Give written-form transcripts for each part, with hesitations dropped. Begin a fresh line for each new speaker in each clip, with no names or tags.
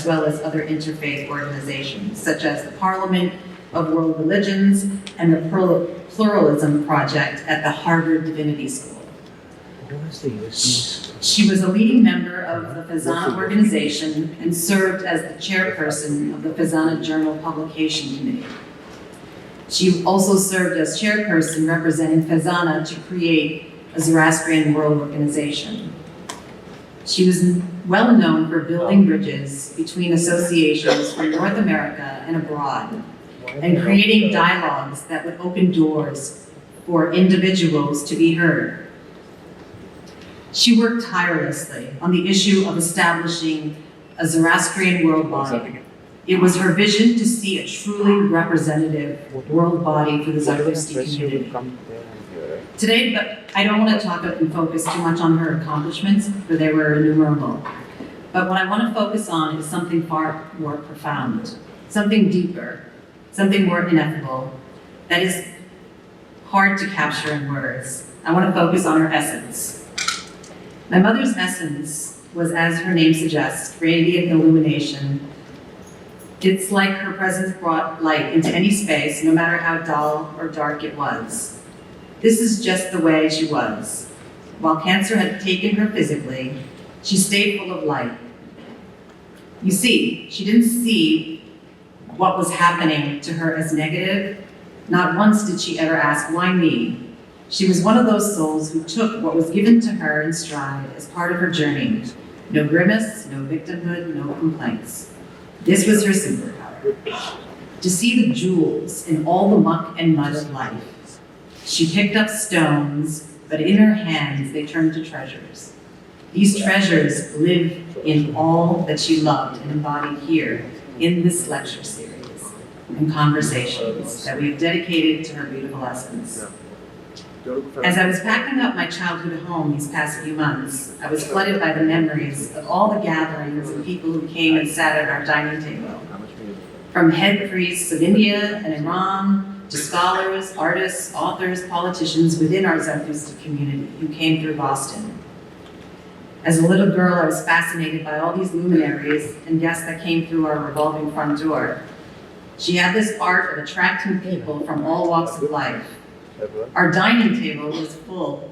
well as other interfaith organizations, such as the Parliament of World Religions and the Pluralism Project at the Harvard Divinity School. She was a leading member of the Vevaina organization and served as the chairperson of the Vevaina Journal Publication Committee. She also served as chairperson representing Vevaina to create a Zoroastrian World Organization. She was well known for building bridges between associations from North America and abroad, and creating dialogues that would open doors for individuals to be heard. She worked tirelessly on the issue of establishing a Zoroastrian world body. It was her vision to see a truly representative world body for the Zoroastrian community. Today, but I don't want to talk and focus too much on her accomplishments, for they were innumerable. But what I want to focus on is something far more profound, something deeper, something more ineffable, that is hard to capture in words. I want to focus on her essence. My mother's essence was, as her name suggests, radiant illumination. It's like her presence brought light into any space, no matter how dull or dark it was. This is just the way she was. While cancer had taken her physically, she stayed full of light. You see, she didn't see what was happening to her as negative. Not once did she ever ask, why me? She was one of those souls who took what was given to her in stride as part of her journey. No grimace, no victimhood, no complaints. This was her superpower. To see the jewels in all the muck and mud of life. She picked up stones, but in her hands they turned to treasures. These treasures live in all that she loved and embodied here in this lecture series and conversations that we have dedicated to her beautiful essence. As I was packing up my childhood home these past few months, I was flooded by the memories of all the gatherings of people who came and sat at our dining table. From head priests of India and Iran, to scholars, artists, authors, politicians within our Zoroastrian community who came through Boston. As a little girl, I was fascinated by all these luminaries and guests that came through our revolving front door. She had this art of attracting people from all walks of life. Our dining table was full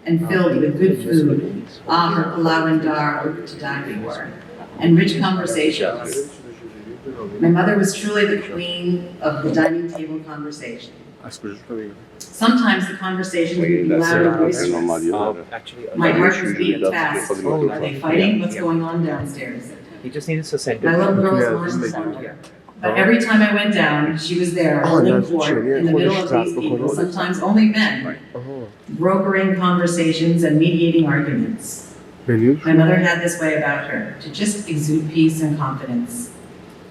and filled with good food, her pulao and dar were to die for, and rich conversations. My mother was truly the queen of the dining table conversation. Sometimes the conversations would be loud and boisterous. My heart was beating fast. Are they fighting? What's going on downstairs?
He just needed to send
My little girl's lunch was here. But every time I went down, she was there, holding court in the middle of these people, sometimes only men, brokering conversations and mediating arguments. My mother had this way about her, to just exude peace and confidence.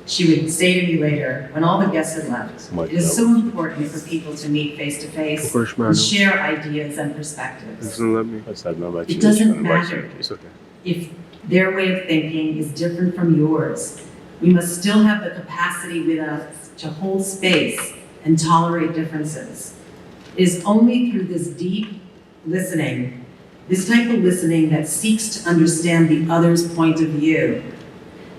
She would say to me later, when all the guests had left, it is so important for people to meet face to face and share ideas and perspectives. It doesn't matter if their way of thinking is different from yours. We must still have the capacity with us to hold space and tolerate differences. It is only through this deep listening, this type of listening that seeks to understand the other's point of view,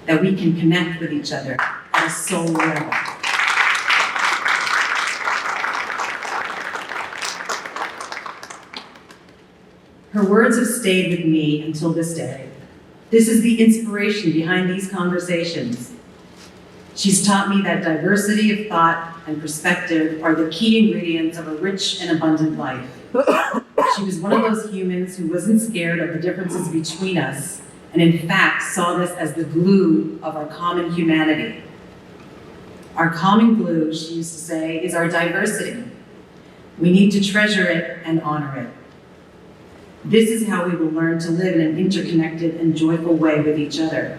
that we can connect with each other at a soul level. Her words have stayed with me until this day. This is the inspiration behind these conversations. She's taught me that diversity of thought and perspective are the key ingredients of a rich and abundant life. She was one of those humans who wasn't scared of the differences between us, and in fact saw this as the glue of our common humanity. Our common glue, she used to say, is our diversity. We need to treasure it and honor it. This is how we will learn to live in an interconnected and joyful way with each other.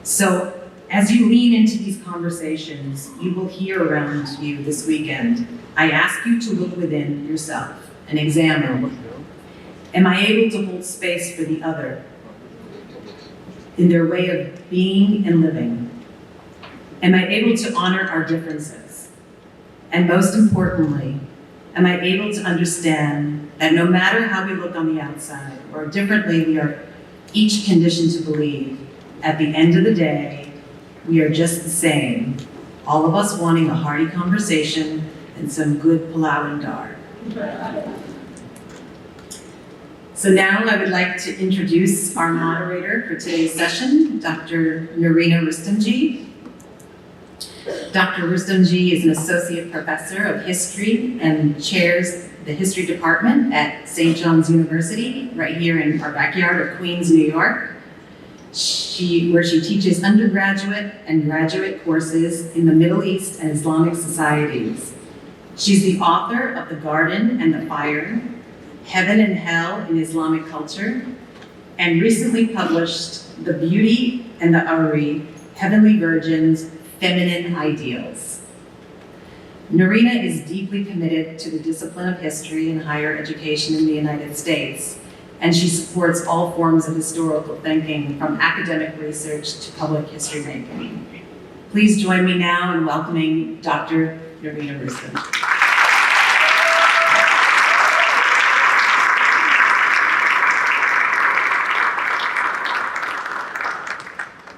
So, as you lean into these conversations you will hear around you this weekend, I ask you to look within yourself and examine, am I able to hold space for the other in their way of being and living? Am I able to honor our differences? And most importantly, am I able to understand that no matter how we look on the outside or differently we are each conditioned to believe, At the end of the day, we are just the same, all of us wanting a hearty conversation and some good pulau and dar. So now I would like to introduce our moderator for today's session, Dr. Nerina Rustomji. Dr. Rustomji is an associate professor of history and chairs the history department at St. John's University, right here in our backyard of Queens, New York, where she teaches undergraduate and graduate courses in the Middle East and Islamic societies. She's the author of The Garden and the Fire, Heaven and Hell in Islamic Culture, and recently published The Beauty and the Houri, Heavenly Virgins, Feminine Ideals. Nerina is deeply committed to the discipline of history and higher education in the United States, and she supports all forms of historical thinking, from academic research to public history making. Please join me now in welcoming Dr. Nerina Rustomji.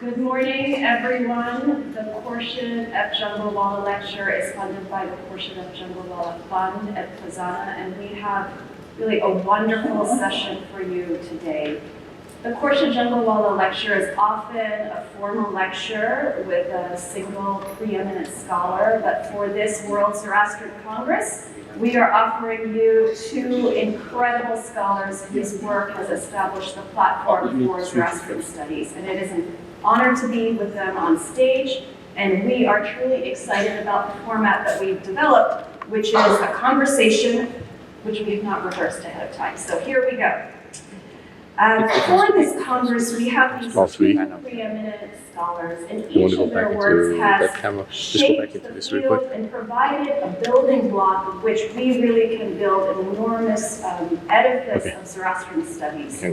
Good morning, everyone. The Khorshed F. Jungalwala Lecture is funded by the Khorshed F. Jungalwala Fund at Fazana, and we have really a wonderful session for you today. The Khorshed Jungalwala Lecture is often a formal lecture with a single preeminent scholar, but for this World Zoroastrian Congress, we are offering you two incredible scholars whose work has established the platform for Zoroastrian Studies, and it is an honor to be with them on stage, and we are truly excited about the format that we've developed, which is a conversation which we have not rehearsed ahead of time. So here we go. For this Congress, we have these two preeminent scholars, and each of their works has shaped the field and provided a building block of which we really can build an enormous edifice of Zoroastrian studies.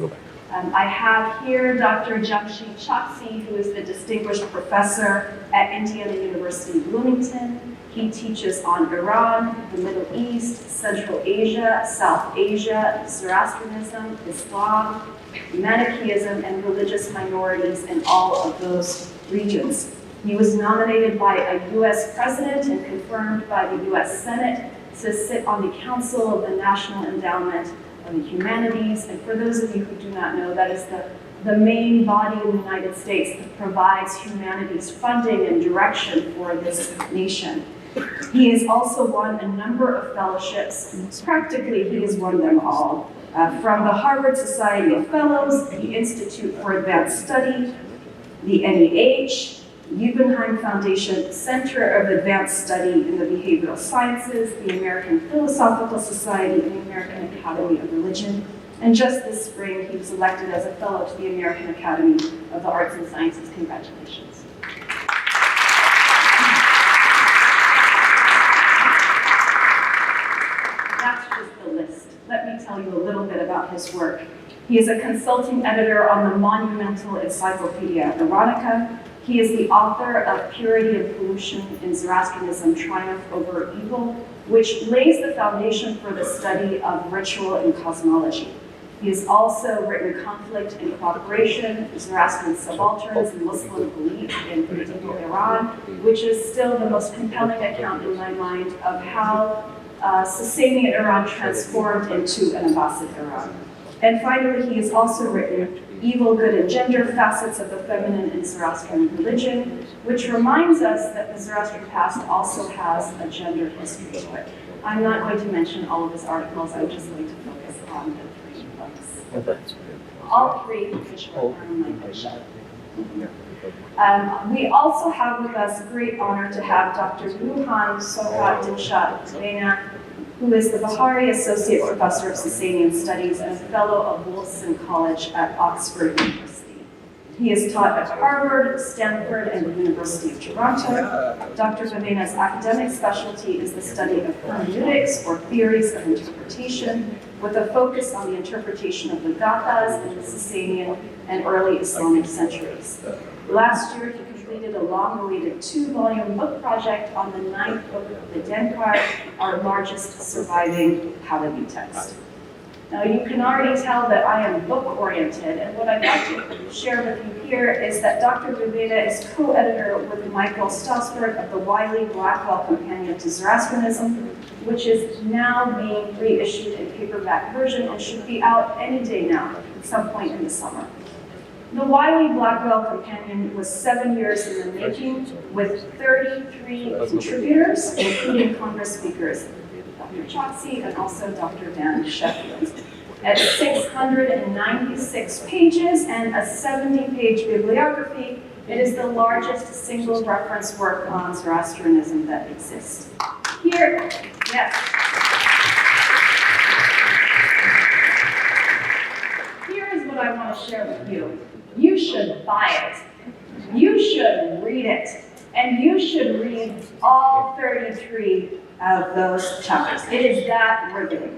I have here Dr. Jamsheed Choksy, who is the distinguished professor at Indiana University, Bloomington. He teaches on Iran, the Middle East, Central Asia, South Asia, Zoroastrianism, Islam, Manichaeism, and religious minorities in all of those regions. He was nominated by a U.S. president and confirmed by the U.S. Senate to sit on the Council of the National Endowment of the Humanities. And for those of you who do not know, that is the main body in the United States that provides humanities funding and direction for this nation. He has also won a number of fellowships. Practically, he has won them all. From the Harvard Society of Fellows, the Institute for Advanced Study, the NEH, Guggenheim Foundation Center of Advanced Study in the Behavioral Sciences, the American Philosophical Society, and the American Academy of Religion. And just this spring, he was elected as a fellow to the American Academy of the Arts and Sciences. Congratulations. That's just the list. Let me tell you a little bit about his work. He is a consulting editor on the monumental Encyclopedia Iranica. He is the author of Purity and Pollution in Zoroastrianism, Triumph Over Evil, which lays the foundation for the study of ritual and cosmology. He has also written Conflict and Cooperation, Zoroastrian Subalterns and Muslim Belief in Medieval Iran, which is still the most compelling account in my mind of how Sasanian Iran transformed into an Abbasid Iran. And finally, he has also written Evil, Good, and Gender, Facets of the Feminine in Zoroastrian Religion, which reminds us that the Zoroastrian past also has a gender history to it. I'm not going to mention all of his articles, I'm just going to focus on the three books. All three which are on my bookshelf. We also have with us great honor to have Dr. Yuhan Sohrab-Dinshaw Vevaina, who is the Bahari Associate Professor of Sasanian Studies and a Fellow of Wolfson College at Oxford University. He has taught at Harvard, Stanford, and the University of Toronto. Dr. Vevaina's academic specialty is the study of hermeneutics, or theories of interpretation, with a focus on the interpretation of the Gathas in the Sasanian and early Islamic centuries. Last year, he completed a long-awaited 2-volume book project on the 9th book of the Denkar, our largest surviving Pahlavi text. Now, you can already tell that I am book-oriented, and what I'd like to share with you here is that Dr. Vevaina is co-editor with Michael Stossberg of the Wiley-Blackwell Companion to Zoroastrianism, which is now being reissued in paperback version and should be out any day now, at some point in the summer. The Wiley-Blackwell Companion was 7 years in the making, with 33 contributors, including Congress speakers Dr. Choksy and also Dr. Dan Sheffield. At 696 pages and a 70-page bibliography, it is the largest single reference work on Zoroastrianism that exists. Here, yes. Here is what I want to share with you. You should buy it. You should read it. And you should read all 33 of those chapters. It is that riveting.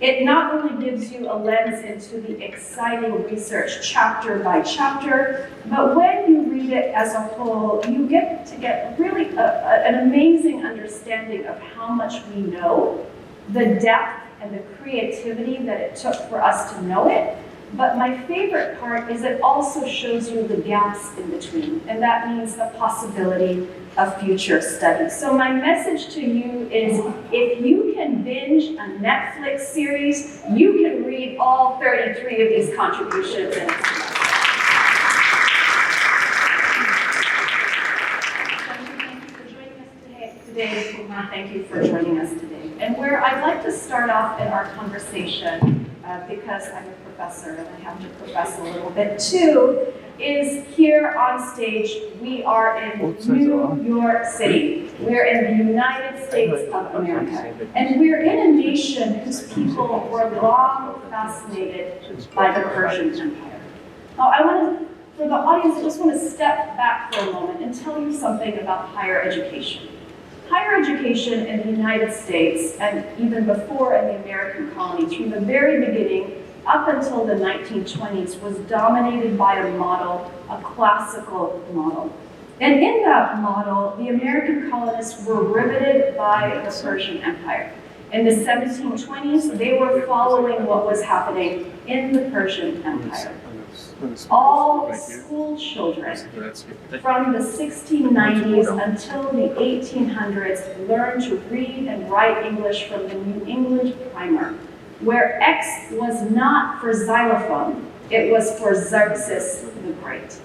It not only gives you a lens into the exciting research chapter by chapter, but when you read it as a whole, you get to get really an amazing understanding of how much we know, the depth and the creativity that it took for us to know it. But my favorite part is it also shows you the gaps in between, and that means the possibility of future studies. So my message to you is, if you can binge a Netflix series, you can read all 33 of these contributions. Thank you for joining us today. And where I'd like to start off in our conversation, because I'm a professor and I have to profess a little bit too, is here on stage, we are in New York City. We're in the United States of America. And we're in a nation whose people were long fascinated by the Persian Empire. Now, for the audience, I just want to step back for a moment and tell you something about higher education. Higher education in the United States, and even before in the American colonies, from the very beginning up until the 1920s, was dominated by a model, a classical model. And in that model, the American colonists were riveted by the Persian Empire. In the 1720s, they were following what was happening in the Persian Empire. All school children from the 1690s until the 1800s learned to read and write English from the New England Primer, where X was not for xylophone, it was for Xerxes the Great.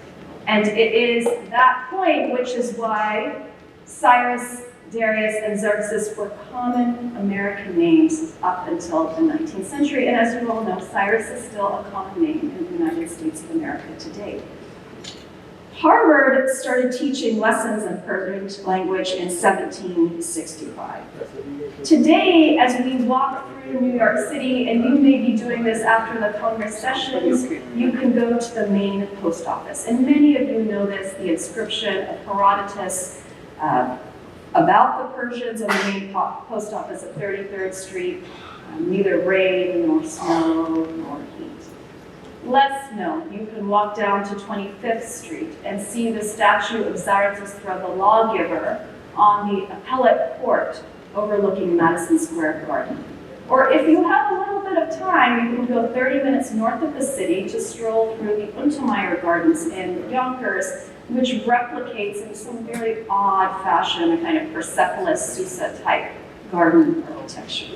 And it is that point which is why Cyrus, Darius, and Xerxes were common American names up until the 19th century. And as you all know, Cyrus is still a common name in the United States of America today. Harvard started teaching lessons in Persian language in 1765. Today, as we walk through New York City, and you may be doing this after the Congress sessions, you can go to the main post office. And many of you know this, the inscription of Herodotus about the Persians on the main post office at 33rd Street, neither rain nor snow nor heat. Less known, you can walk down to 25th Street and see the statue of Zarathustra the lawgiver on the appellate court overlooking Madison Square Garden. Or if you have a little bit of time, you can go 30 minutes north of the city to stroll through the Untermeyer Gardens in Yonkers, which replicates in some very odd fashion a kind of Persepolis Susa type garden architecture.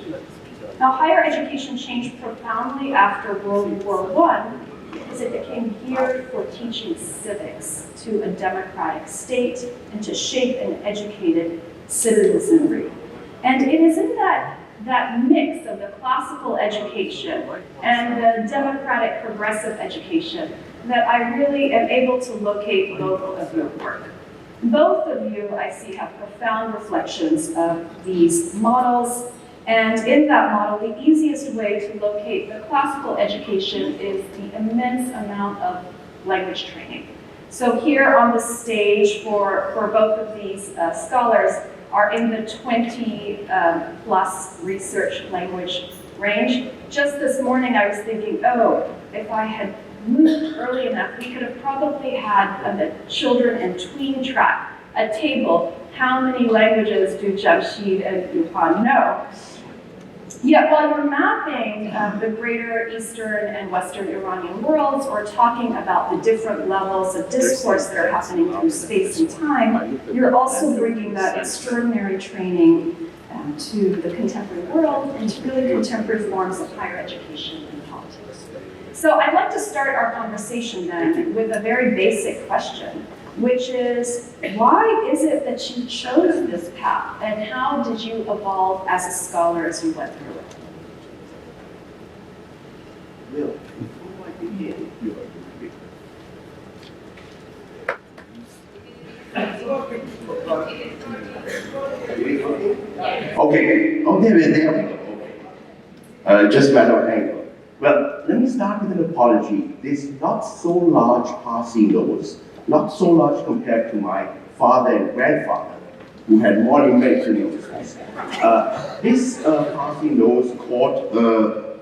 Now, higher education changed profoundly after World War I because it became geared for teaching civics to a democratic state and to shape an educated citizenry. And it is in that mix of the classical education and the democratic progressive education that I really am able to locate both of your work. Both of you, I see, have profound reflections of these models. And in that model, the easiest way to locate the classical education is the immense amount of language training. So here on the stage for both of these scholars are in the 20 plus research language range. Just this morning I was thinking, oh, if I had moved early enough, we could have probably had on the children and tween track a table. How many languages do Jamsheed and Yuhan know? Yeah, while you're mapping the greater Eastern and Western Iranian worlds, or talking about the different levels of discourse that are happening through space and time, you're also bringing that extraordinary training to the contemporary world and to really contemporary forms of higher education and politics. So I'd like to start our conversation then with a very basic question, which is, why is it that you chose this path, and how did you evolve as a scholar as you went through it?
Well, before I begin, okay, there we go. Just a matter of angle. Well, let me start with an apology. This not so large Parsi nose, not so large compared to my father and grandfather, who had monumental noses. This Parsi nose caught a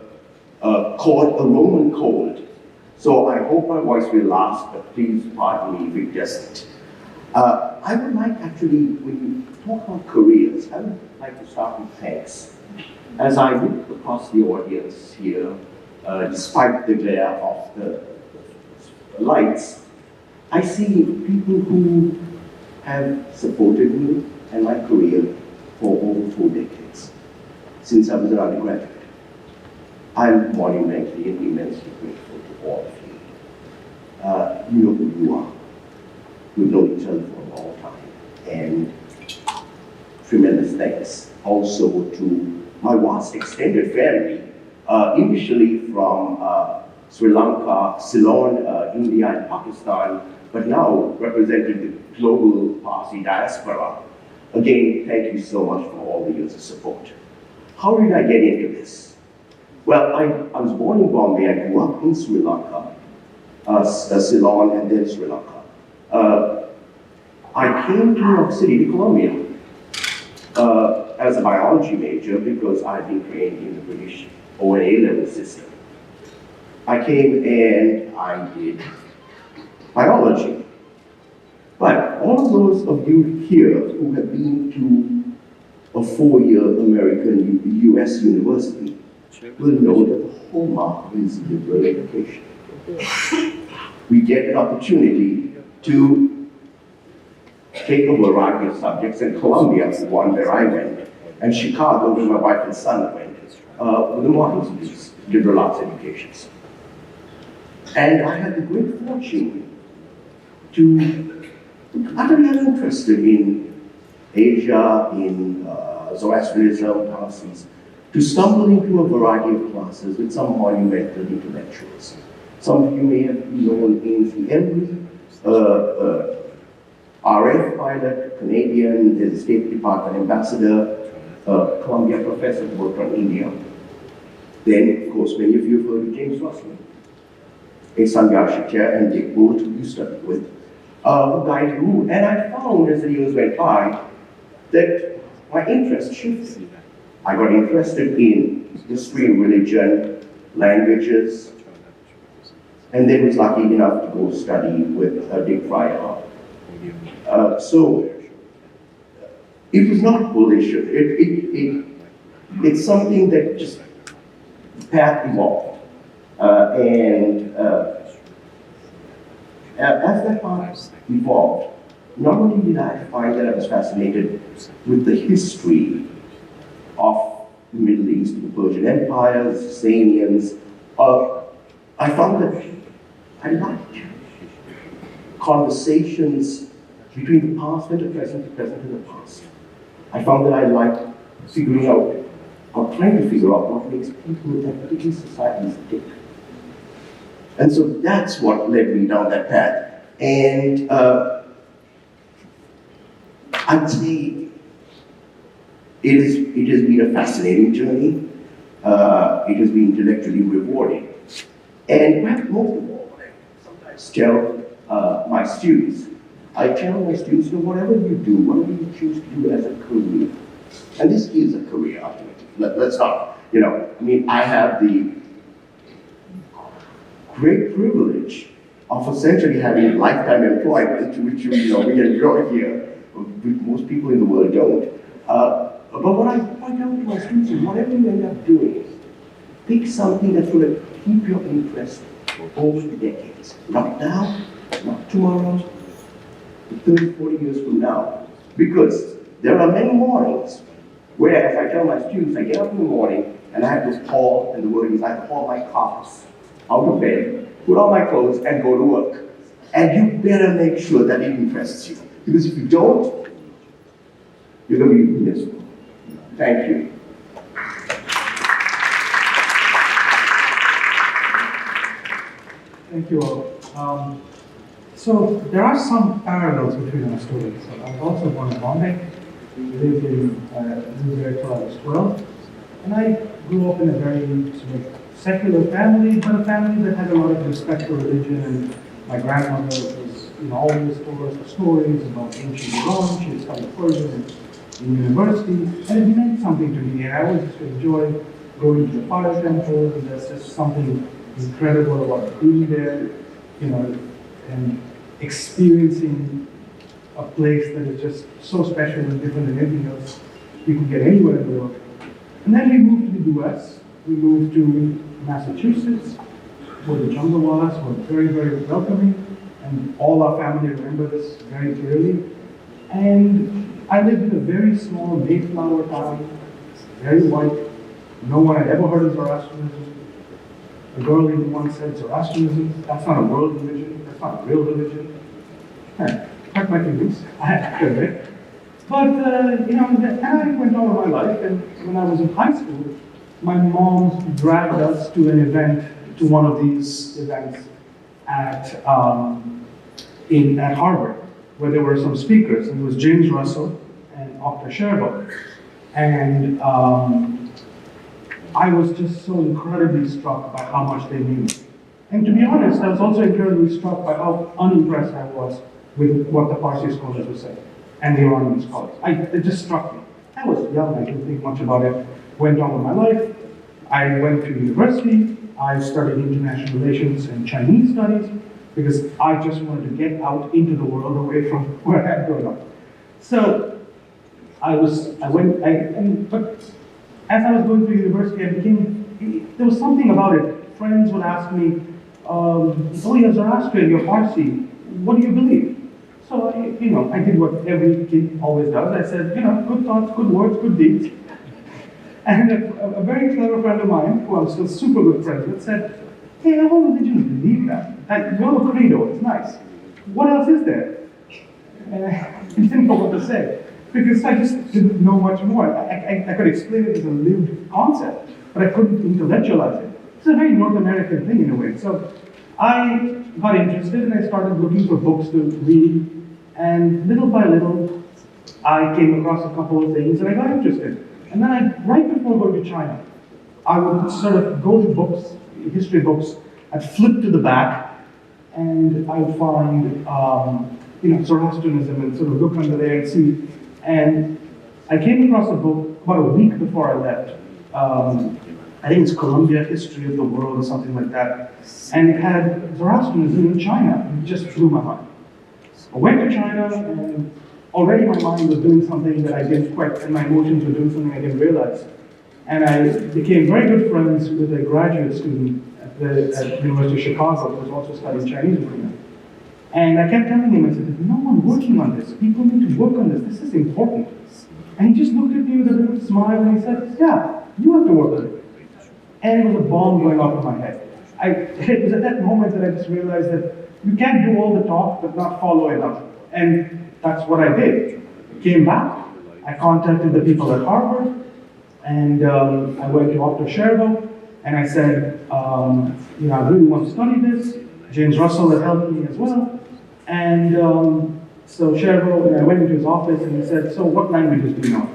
Roman cold. So I hope my voice will last, but please pardon me if it doesn't. I would like actually, when you talk about careers, I would like to start with thanks. As I look across the audience here, despite the glare of the lights, I see people who have supported me and my career for over 4 decades, since I was an undergraduate. I'm monumentally and immensely grateful to all of you. You know who you are. We've known each other for a long time. And tremendous thanks also to my vast extended family, initially from Sri Lanka, Ceylon, India, and Pakistan, but now representing the global Parsi diaspora. Again, thank you so much for all the years of support. How did I get into this? Well, I was born in Bombay. I grew up in Sri Lanka, Ceylon, and then Sri Lanka. I came to New York City, to Columbia, as a biology major because I'd been trained in the British O&A level system. I came and I did biology. But all of those of you here who have been to a 4-year American US university will know that the hallmark is liberal education. We get an opportunity to take a variety of subjects, and Columbia is the one where I went, and Chicago, where my wife and son went, with the models of these liberal arts educations. And I had the great fortune to utterly uninterested in Asia, in Zoroastrianism, Parsis, to stumble into a variety of classes with some monumental intellectuals. Some of you may have known Ainsley Embry, RF pilot, Canadian, there's a State Department ambassador, Columbia professor who worked on India. Then, of course, many of you have heard of James Russell, a Sangyarship chair, and Dick Bullitt, who you studied with, who guided me. And I found as the years went by that my interest shifted. I got interested in history and religion, languages, and then was lucky enough to go study with Dick Fryer. So it was not volition. It's something that just the path evolved. As that path evolved, not only did I find that I was fascinated with the history of the Middle East, the Persian Empire, the Sasanians, I found that I liked conversations between the past and the present and the past. I found that I liked figuring out, or trying to figure out what makes people in that particular societies tick. And so that's what led me down that path. And I'd say it has been a fascinating journey. It has been intellectually rewarding. And perhaps most of all, I sometimes tell my students, whatever you do, whatever you choose to do as a career, and this is a career ultimately. Let's not, I have the great privilege of essentially having lifetime employment, which we enjoy here, which most people in the world don't. But what I point out to my students is whatever you end up doing, pick something that's going to keep your interest over the decades. Not now, not tomorrow, 30, 40 years from now. Because there are many mornings where, as I tell my students, I get up in the morning and I have to haul, and the word is I haul my carcass out of bed, put on my clothes, and go to work. And you better make sure that it interests you. Because if you don't, you're going to be miserable. Thank you.
Thank you all. So there are some parallels between our stories. So I was also born in Bombay, lived there till I was 12, and I grew up in a very sort of secular family, but a family that had a lot of respect for religion. And my grandmother was, always told us the stories about ancient Iran. She had studied Persian in university, and it meant something to me. And I always used to enjoy going to the fire temples, and there's just something incredible about being there, and experiencing a place that is just so special and different than anything else you can get anywhere in the world. And then we moved to the US. We moved to Massachusetts, where the Jungalwalas were very, very welcoming, and all our family remember this very clearly. And I lived in a very small Mayflower town, very white. No one had ever heard of Zoroastrianism. A girl even once said, Zoroastrianism, that's not a world religion, that's not a real religion. Hurt my feelings, I have to admit. But, and I went on with my life, and when I was in high school, my mom dragged us to an event, to one of these events at Harvard, where there were some speakers, and it was James Russell and Dr. Sherbo. And I was just so incredibly struck by how much they knew. And to be honest, I was also incredibly struck by how unimpressed I was with what the Parsi scholars were saying, and the Iranian scholars. It just struck me. I was young, I didn't think much about it. Went on with my life. I went to university. I studied international relations and Chinese studies because I just wanted to get out into the world away from where I had grown up. So but as I was going through university, there was something about it. Friends would ask me, oh, you're Zoroastrian, you're Parsi, what do you believe? So I did what every kid always does. I said, good thoughts, good words, good deeds. And a very clever friend of mine, who I'm still super good friends with, said, hey, all religions believe that. Your credo, it's nice. What else is there? And I didn't know what to say, because I just didn't know much more. I could explain it as a lived concept, but I couldn't intellectualize it. It's a very North American thing in a way. So I got interested and I started looking for books to read, and little by little, I came across a couple of things and I got interested. And then right before going to China, I would sort of go to books, history books, I'd flip to the back, and I would find, Zoroastrianism and sort of look under there and see. And I came across a book about a week before I left. I think it's Columbia History of the World or something like that. And it had Zoroastrianism in China. It just blew my mind. I went to China, and already my mind was doing something that I didn't quite, and my emotions were doing something I didn't realize. And I became very good friends with a graduate student at the University of Chicago who was also studying Chinese with me. And I kept telling him, I said, there's no one working on this. People need to work on this. This is important. And he just looked at me with a little smile and he said, yeah, you have to work on it. And it was a bomb going off in my head. It was at that moment that I just realized that you can't do all the talk but not follow it up. And that's what I did. I came back, I contacted the people at Harvard, and I went to Dr. Sherbo, and I said, I really want to study this. James Russell had helped me as well. And so Sherbo, and I went into his office and he said, so what languages do you know?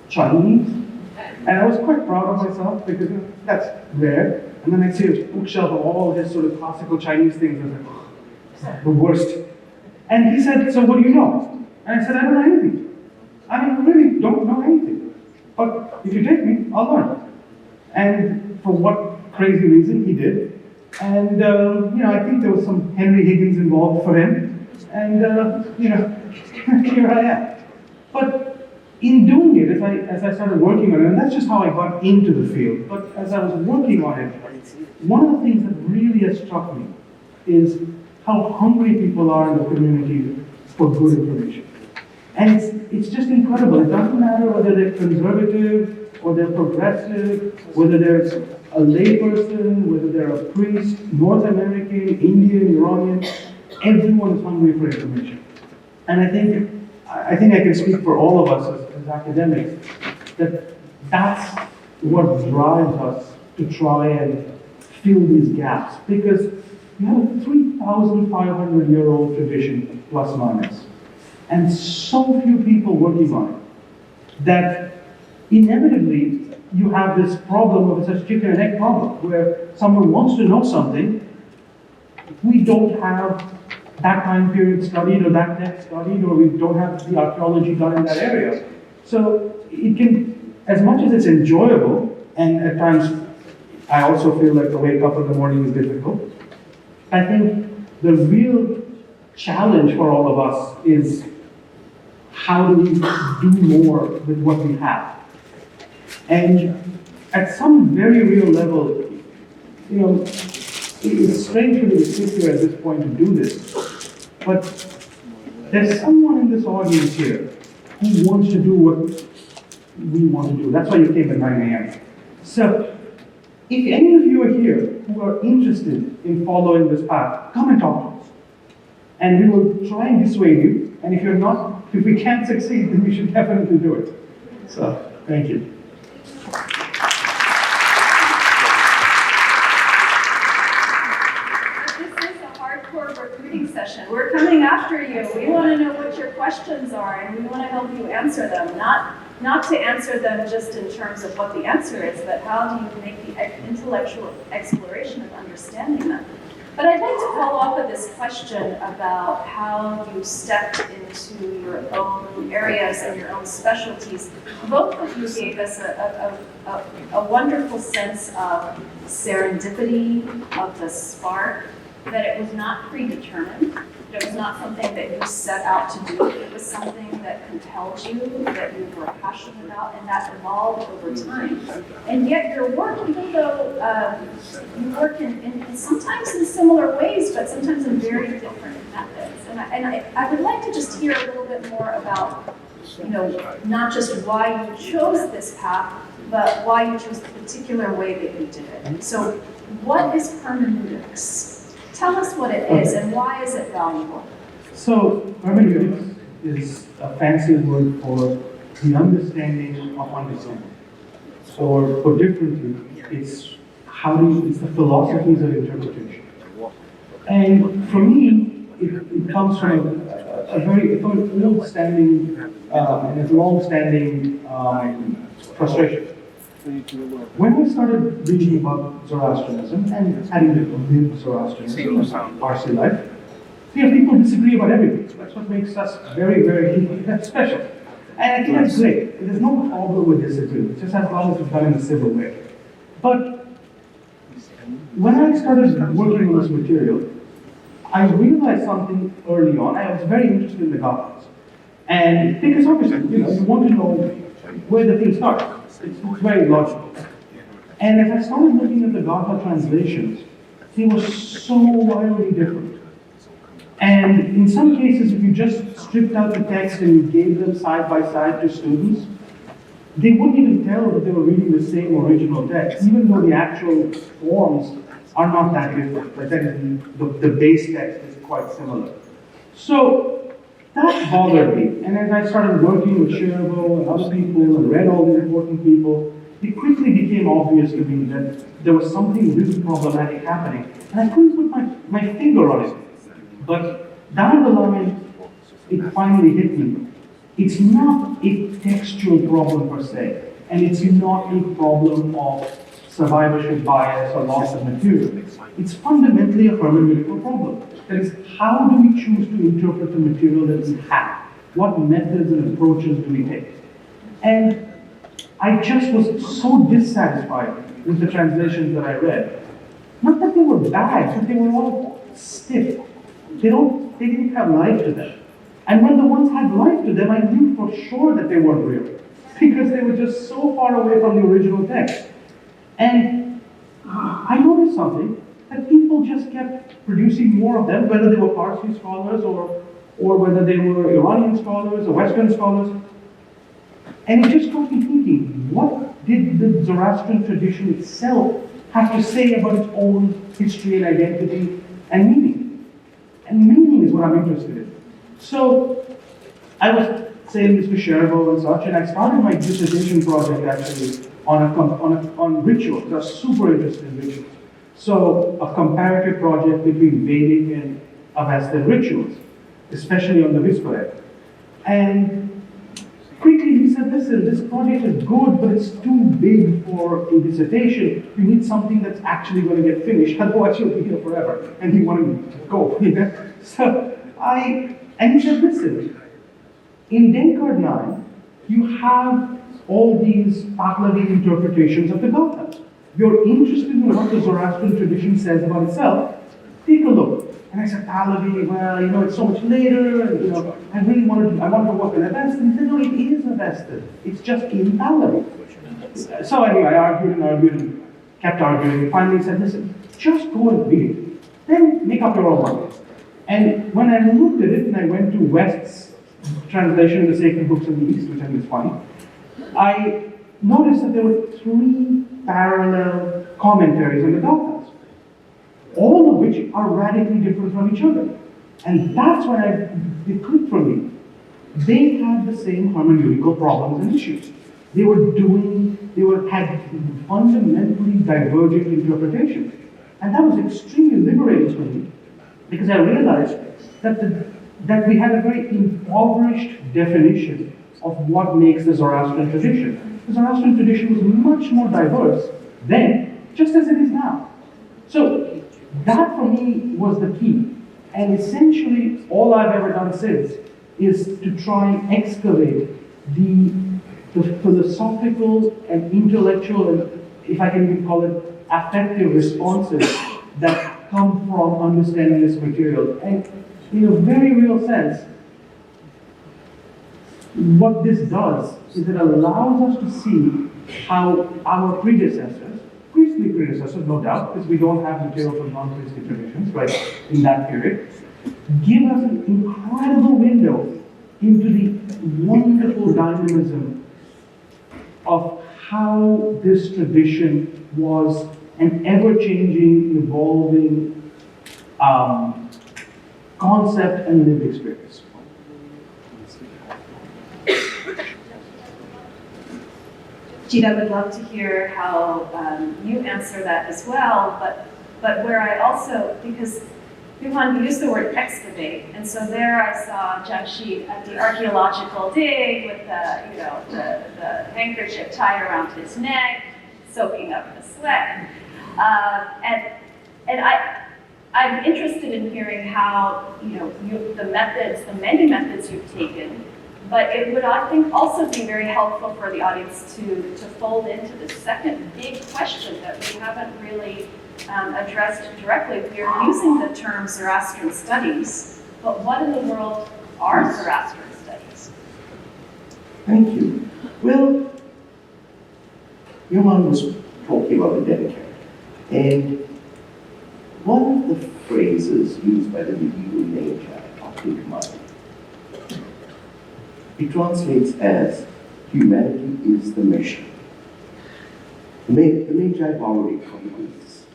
Chinese. And I was quite proud of myself because that's rare. And then I see a bookshelf of all his sort of classical Chinese things. I was like, oh, the worst. And he said, so what do you know? And I said, I don't know anything. I really don't know anything. But if you take me, I'll learn. And for what crazy reason, he did. And, I think there was some Henry Higgins involved for him. And, here I am. But in doing it, as I started working on it, and that's just how I got into the field, but as I was working on it, one of the things that really has struck me is how hungry people are in the community for good information. And it's just incredible. It doesn't matter whether they're conservative or they're progressive, whether they're a layperson, whether they're a priest, North American, Indian, Iranian, everyone is hungry for information. And I think I can speak for all of us as academics, that's what drives us to try and fill these gaps. Because you have a 3,500-year-old tradition, plus minus, and so few people working on it, that inevitably you have this problem of such chicken and egg problem, where someone wants to know something, we don't have that time period studied or that text studied, or we don't have the archaeology done in that area. So it can, as much as it's enjoyable, and at times I also feel like the wake up in the morning is difficult, I think the real challenge for all of us is how do we do more with what we have? And at some very real level, you know, it's strange for me to sit here at this point to do this, but there's someone in this audience here who wants to do what we want to do. That's why you came at 9 a.m. So, if any of you are here who are interested in following this path, come and talk to us. And we will try and dissuade you. And if we can't succeed, then we should definitely do it. So, thank you.
Session. We're coming after you. We want to know what your questions are, and we want to help you answer them. Not to answer them just in terms of what the answer is, but how do you make the intellectual exploration of understanding them. But I'd like to follow up with this question about how you stepped into your own areas and your own specialties. Both of you gave us a wonderful sense of serendipity, of the spark, that it was not predetermined, it was not something that you set out to do, it was something that compelled you, that you were passionate about, and that evolved over time. And yet your work, even though you work in sometimes in similar ways, but sometimes in very different methods. And I would like to just hear a little bit more about, you know, not just why you chose this path, but why you chose the particular way that you did it. So what is hermeneutics? Tell us what it is and why is it valuable?
So, hermeneutics is a fancy word for the understanding of understanding. Or put differently, it's the philosophies of interpretation. And for me, it comes from an old-standing and a long-standing frustration. When I started reading about Zoroastrianism and having lived Zoroastrianism, Parsi life, people disagree about everything. That's what makes us very, very special. And I think that's great. There's no problem with disagreement, just as long as it's done in a civil way. But when I started working on this material, I realized something early on. I was very interested in the Gathas. And because obviously, you want to know where the thing starts. It's very logical. And as I started looking at the Gatha translations, they were so wildly different. And in some cases, if you just stripped out the text and you gave them side by side to students, they wouldn't even tell that they were reading the same original text, even though the actual forms are not that different. Like that is the base text is quite similar. So that bothered me. And as I started working with Cherbo and other people and read all the important people, it quickly became obvious to me that there was something really problematic happening. And I couldn't put my finger on it. But down the line, it finally hit me. It's not a textual problem per se, and it's not a problem of survivorship bias or loss of material. It's fundamentally a hermeneutical problem. That is, how do we choose to interpret the material that we have? What methods and approaches do we take? And I just was so dissatisfied with the translations that I read. Not that they were bad, but they were all stiff. They didn't have life to them. And when the ones had life to them, I knew for sure that they weren't real, because they were just so far away from the original text. And I noticed something, that people just kept producing more of them, whether they were Parsi scholars or whether they were Iranian scholars or Western scholars. And it just got me thinking, what did the Zoroastrian tradition itself have to say about its own history and identity and meaning? And meaning is what I'm interested in. So I was saying this to Sherbo and such, and I started my dissertation project actually on rituals. I was super interested in rituals. So a comparative project between Vedic and Avestan rituals, especially on the Vispare. And quickly he said, listen, this project is good, but it's too big for a dissertation. You need something that's actually going to get finished, otherwise you'll be here forever. And he wanted me to go. And he said, listen, in Denkard 9, you have all these Pahlavi interpretations of the Gathas. You're interested in what the Zoroastrian tradition says about itself, take a look. And I said, Pahlavi, well, it's so much later, and, I wanted to work in Avestan. He said, no, it is Avestan. It's just in Pahlavi. So anyway, I argued and kept arguing. Finally said, listen, just go and read it. Then make up your own mind. And when I looked at it, and I went to West's translation of the sacred books of the East, which I think is funny, I noticed that there were 3 parallel commentaries on the Gathas, all of which are radically different from each other. And that's when it clicked for me. They had the same hermeneutical problems and issues. They had fundamentally divergent interpretations. And that was extremely liberating for me, because I realized that we had a very impoverished definition of what makes the Zoroastrian tradition. The Zoroastrian tradition was much more diverse then, just as it is now. So that for me was the key. And essentially, all I've ever done since is to try and excavate the philosophical and intellectual, and if I can even call it affective responses that come from understanding this material. And in a very real sense, what this does is it allows us to see how our predecessors, priestly predecessors, no doubt, because we don't have material from non-priestly traditions, right, in that period, give us an incredible window into the wonderful dynamism of how this tradition was an ever-changing, evolving concept and lived experience.
Jeet, I would love to hear how you answer that as well, but where I also, because Yuhan, you used the word excavate, and so there I saw Jamsheed at the archaeological dig with the handkerchief tied around his neck, soaking up the sweat. And I'm interested in hearing how, the many methods you've taken, but it would, I think, also be very helpful for the audience to fold into the second big question that we haven't really addressed directly. We're using the term Zoroastrian Studies, but what in the world are Zoroastrian Studies?
Thank you. Well, Yuhan was talking about the Denkard, and one of the phrases used by the medieval Magi often come up. It translates as, humanity is the mission. The Magi borrowed it from the Greeks.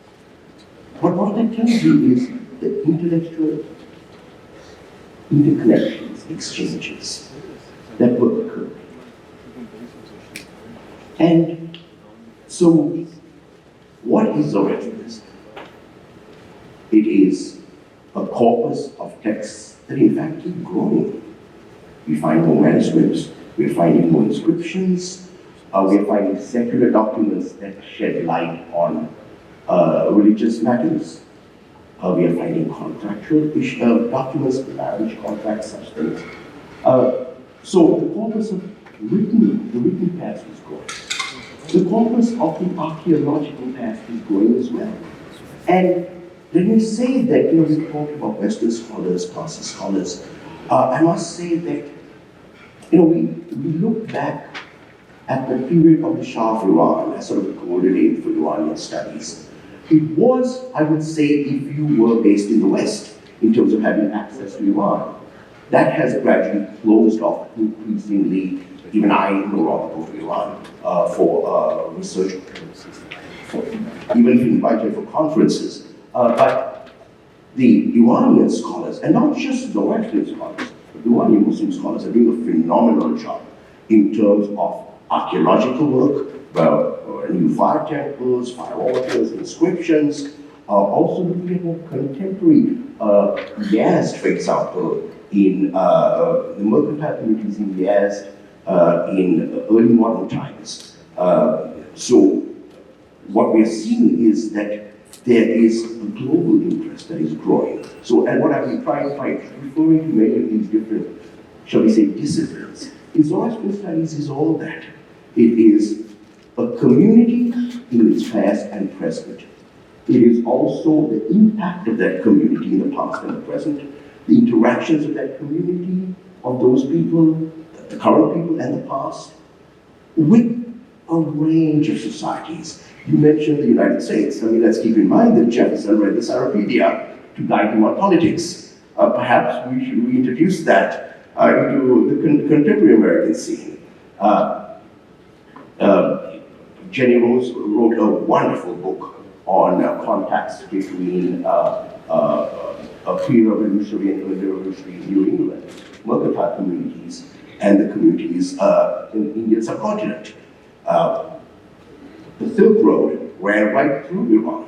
But what that tells you is the intellectual interconnections, exchanges that were occurring. And so, what is Zoroastrianism? It is a corpus of texts that in fact keep growing. We find more manuscripts, we're finding more inscriptions, we're finding secular documents that shed light on religious matters. We are finding contractual documents, marriage contracts, such things. So the corpus of the written past is growing. The corpus of the archaeological past is growing as well. And when we say that, we talk about Western scholars, Parsi scholars, I must say that, we look back at the period of the Shah of Iran as sort of a golden age for Iranian studies. It was, I would say, if you were based in the West, in terms of having access to Iran. That has gradually closed off increasingly. Even I no longer go to Iran for research, even if invited for conferences. But the Iranian scholars, and not just Zoroastrian scholars, but Iranian Muslim scholars are doing a phenomenal job in terms of archaeological work, new fire temples, fire altars, inscriptions, also looking at more contemporary Yazd, for example, in the mercantile communities in Yazd in early modern times. So what we're seeing is that there is a global interest that is growing. So, and what I've been trying to find, referring to many of these different, shall we say, disciplines, in Zoroastrian Studies is all that. It is a community in its past and present. It is also the impact of that community in the past and the present, the interactions of that community, of those people, the current people and the past, with a range of societies. You mentioned the United States. I mean, let's keep in mind that Jefferson read the Cyropedia to guide him on politics. Perhaps we should reintroduce that into the contemporary American scene. Jenny Rose wrote a wonderful book on contacts between pre-revolutionary and early revolutionary New England mercantile communities and the communities in the Indian subcontinent. The Silk Road ran right through Iran,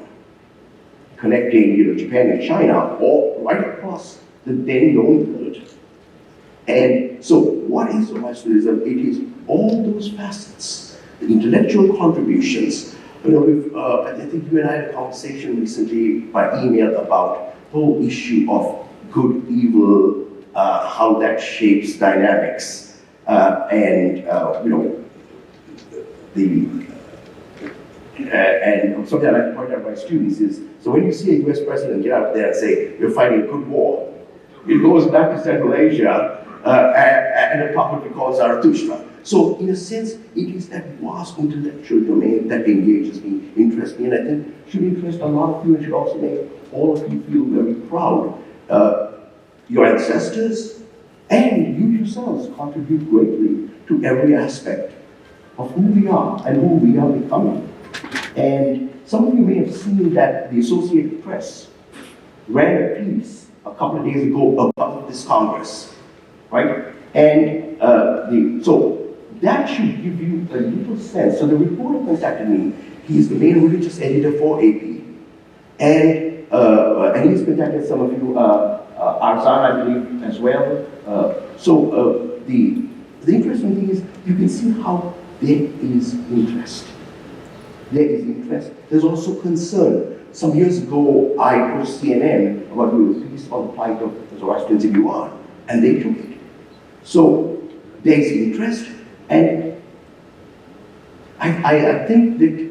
connecting Japan and China, all right across the then known world. And so what is Zoroastrianism? It is all those facets, the intellectual contributions. I think you and I had a conversation recently by email about the whole issue of good, evil, how that shapes dynamics, and something I like to point out to my students is, so when you see a US president get out there and say, we're fighting a good war, it goes back to Central Asia and a topic we call Zarathustra. So in a sense, it is that vast intellectual domain that engages me, interests me, and I think should interest a lot of you and should also make all of you feel very proud. Your ancestors and you yourselves contribute greatly to every aspect of who we are and who we are becoming. And some of you may have seen that the Associated Press ran a piece a couple of days ago about this Congress, right? And so that should give you a little sense. So the reporter contacted me. He's the main religious editor for AP. And he's contacted some of you, Arzan, I believe, as well. So the interesting thing is you can see how there is interest. There is interest. There's also concern. Some years ago, I approached CNN about doing a piece on the plight of the Zoroastrians in Yuhan, and they took it. So there is interest, and I think that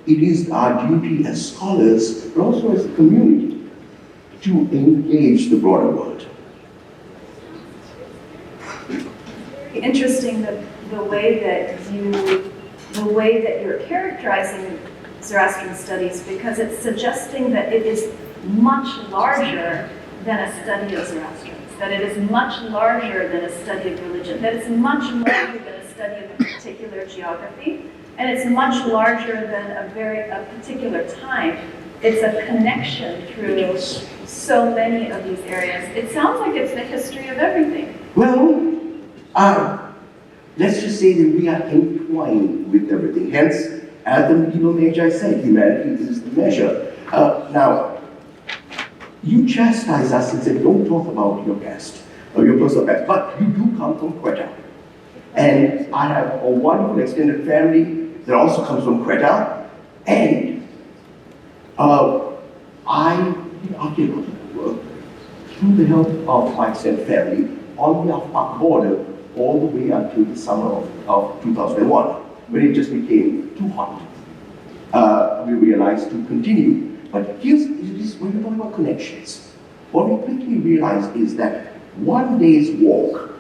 it is our duty as scholars, but also as a community, to engage the broader world.
Interesting the way that you're characterizing Zoroastrian studies, because it's suggesting that it is much larger than a study of Zoroastrians, that it is much larger than a study of religion, that it's much larger than a study of a particular geography, and it's much larger than a particular time. It's a connection through so many of these areas. It sounds like it's the history of everything.
Well, let's just say that we are entwined with everything. Hence, as the medieval Magi said, humanity is the measure. Now, you chastise us and say, don't talk about your past, or your personal past, but you do come from Quetta. And I have a wonderful extended family that also comes from Quetta, and I did archaeological work through the help of my extended family on the Afpak border all the way until the summer of 2001, when it just became too hot. We realized to continue. But here's when we're talking about connections, what we quickly realized is that 1 day's walk.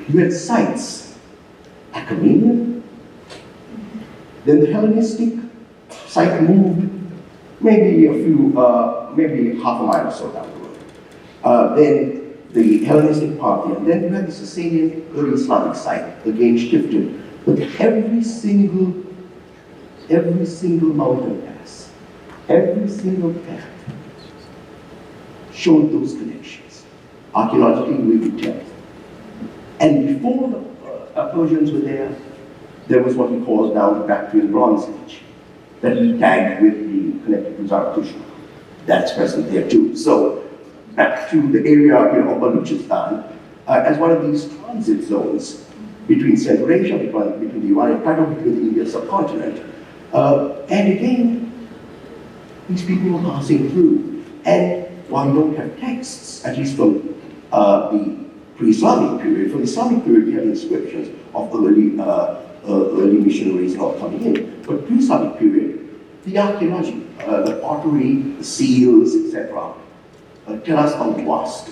You had sites, Achaemenid, then the Hellenistic site moved maybe maybe half a mile or so down the road. Then the Hellenistic Parthian, then you had the Sasanian early Islamic site, again shifted. But every single mountain pass, every single path showed those connections. Archaeologically, we could tell. And before the Persians were there was what he calls now the Bactrian Bronze Age, that he tagged with the connected to Zarathustra. That's present there too. So, back to the area of Baluchistan, as one of these transit zones between Central Asia, between the Yuan Empire, between the Indian subcontinent. And again, these people were passing through. And while you don't have texts, at least from the pre-Islamic period, from the Islamic period we have inscriptions of early missionaries not coming in. But pre-Islamic period, the archaeology, the pottery, the seals, etc., tell us how vast.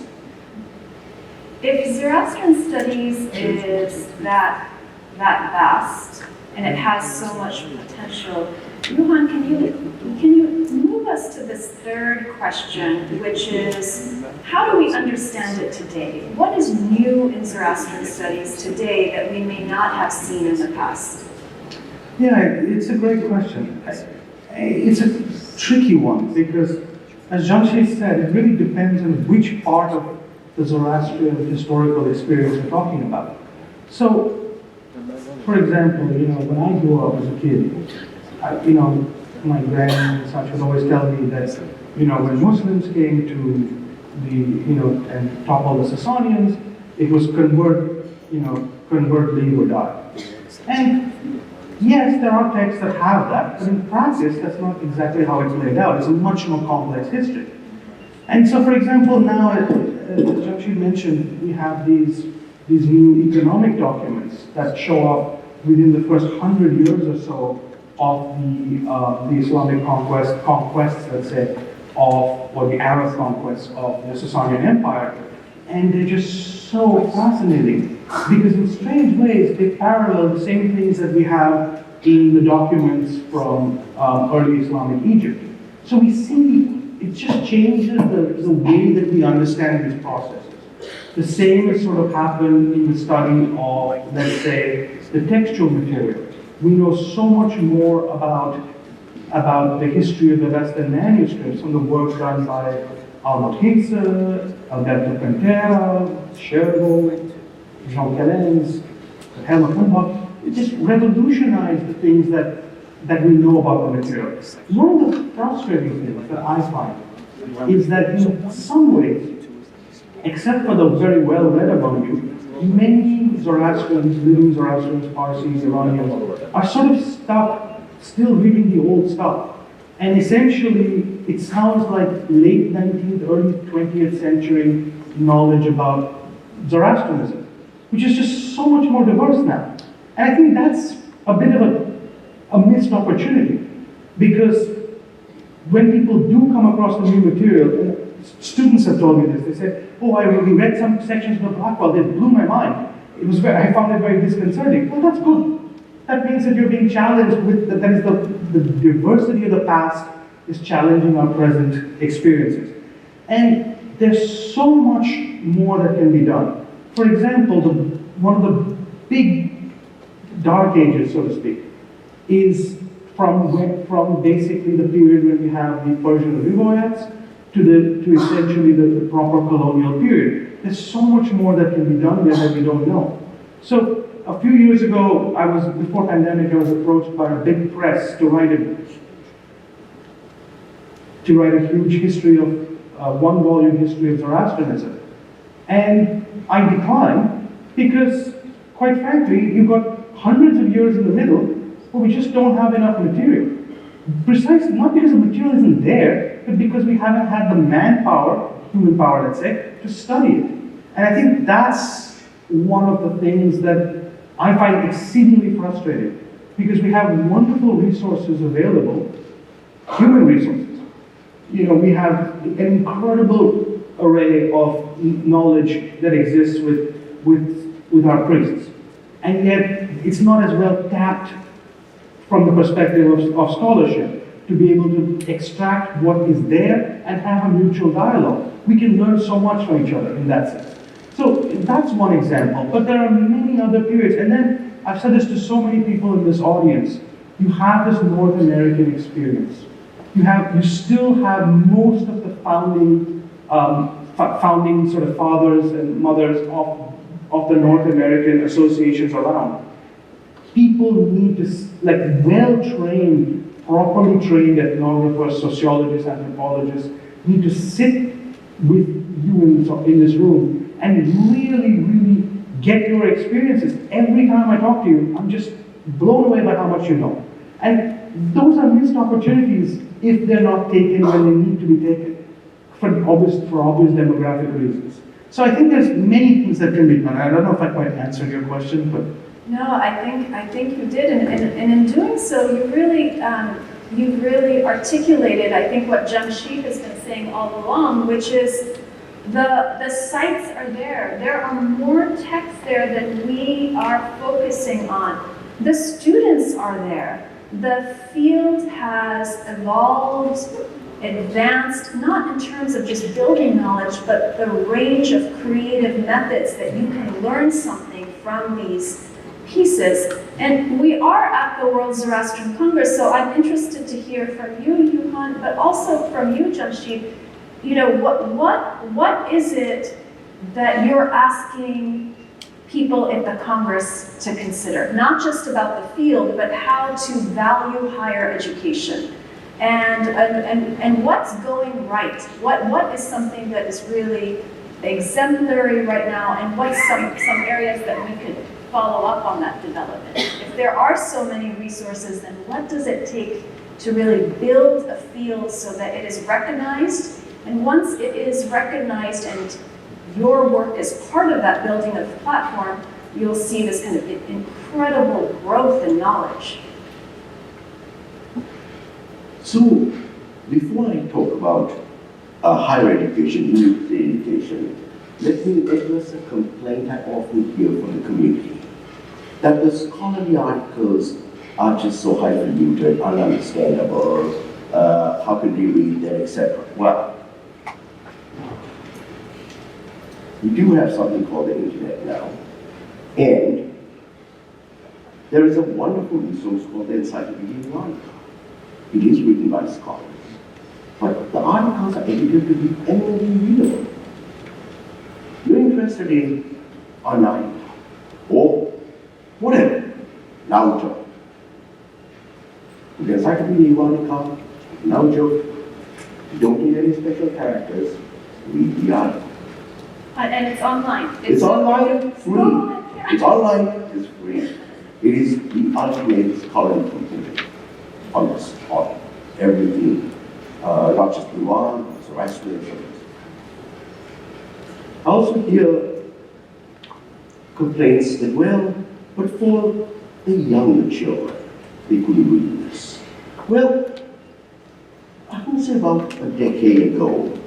If Zoroastrian Studies is that vast, and it has so much potential, Yuhan, can you move us to this third question, which is, how do we understand it today? What is new in Zoroastrian Studies today that we may not have seen in the past?
Yeah, it's a great question. It's a tricky one because, as Jamsheed said, it really depends on which part of the Zoroastrian historical experience we're talking about. So, for example, when I grew up as a kid, my grand and such would always tell me that, when Muslims came to the, and toppled the Sasanians, it was convert, leave or die. And yes, there are texts that have that, but in practice, that's not exactly how it's laid out. It's a much more complex history. And so, for example, now, as Jamsheed mentioned, we have these new economic documents that show up within the first 100 years or so of the Islamic conquests, let's say, or the Arab conquests of the Sasanian Empire. And they're just so fascinating because in strange ways they parallel the same things that we have in the documents from early Islamic Egypt. So we see it just changes the way that we understand these processes. The same has sort of happened in the study of, let's say, the textual material. We know so much more about the history of the Western manuscripts from the work done by Al-Mukhitsa, Alberto Cantera, Sherbo, Jean Calens, Helmut Humboldt. It just revolutionized the things that we know about the material. One of the frustrating things that I find is that in some ways, except for the very well-read among you, many Zoroastrians, living Zoroastrians, Parsis, Iranians, are sort of stuck still reading the old stuff. And essentially, it sounds like late 19th, early 20th century knowledge about Zoroastrianism, which is just so much more diverse now. And I think that's a bit of a missed opportunity, because when people do come across the new material, and students have told me this, they said, oh, I read some sections of the Blackwell, they blew my mind. I found it very disconcerting. Well, that's good. That means that you're being challenged with, that is the diversity of the past is challenging our present experiences. And there's so much more that can be done. For example, one of the big dark ages, so to speak, is from basically the period when we have the Persian riwayats to essentially the proper colonial period. There's so much more that can be done there that we don't know. So a few years ago, before pandemic, I was approached by a big press to write a huge history of one-volume history of Zoroastrianism. And I declined because, quite frankly, you've got hundreds of years in the middle where we just don't have enough material. Precisely, not because the material isn't there, but because we haven't had the manpower, human power, let's say, to study it. And I think that's one of the things that I find exceedingly frustrating, because we have wonderful resources available, human resources. We have an incredible array of knowledge that exists with our priests. And yet, it's not as well tapped from the perspective of scholarship to be able to extract what is there and have a mutual dialogue. We can learn so much from each other in that sense. So that's one example, but there are many other periods. And then I've said this to so many people in this audience. You have this North American experience. You still have most of the founding sort of fathers and mothers of the North American associations around. People need to, like well-trained, properly trained ethnographers, sociologists, anthropologists, need to sit with you in this room and really, really get your experiences. Every time I talk to you, I'm just blown away by how much you know. And those are missed opportunities if they're not taken when they need to be taken for obvious demographic reasons. So I think there's many things that can be done. I don't know if I quite answered your question, but
No, I think you did, and in doing so, you've really articulated, I think, what Jamsheed has been saying all along, which is the sites are there. There are more texts there than we are focusing on. The students are there. The field has evolved, advanced, not in terms of just building knowledge, but the range of creative methods that you can learn something from these pieces. And we are at the World Zoroastrian Congress, so I'm interested to hear from you, Yuhan, but also from you, Jamsheed. You know, what is it that you're asking people at the Congress to consider? Not just about the field, but how to value higher education. And what's going right? What is something that is really exemplary right now, and what's some areas that we could follow up on that development? If there are so many resources, then what does it take to really build a field so that it is recognized? And once it is recognized and your work is part of that building of the platform, you'll see this kind of incredible growth in knowledge.
So, before I talk about higher education, youth education, let me address a complaint I often hear from the community, that the scholarly articles are just so highfalutin, ununderstandable, how can we read them, etc. Well, we do have something called the internet now, and there is a wonderful resource called the Encyclopedia Yuhan. It is written by scholars, but the articles are edited to be eminently readable. You're interested in online or whatever, now joke. The Encyclopedia Yuhan, now joke. You don't need any special characters. Read the article.
And it's online.
It's online, free. It's online, it's free. It is the ultimate scholarly component on this, on everything, not just Yuhan, but Zoroastrian Studies. I also hear complaints that, well, but for the younger children, they couldn't read this. Well, I would say about a decade ago,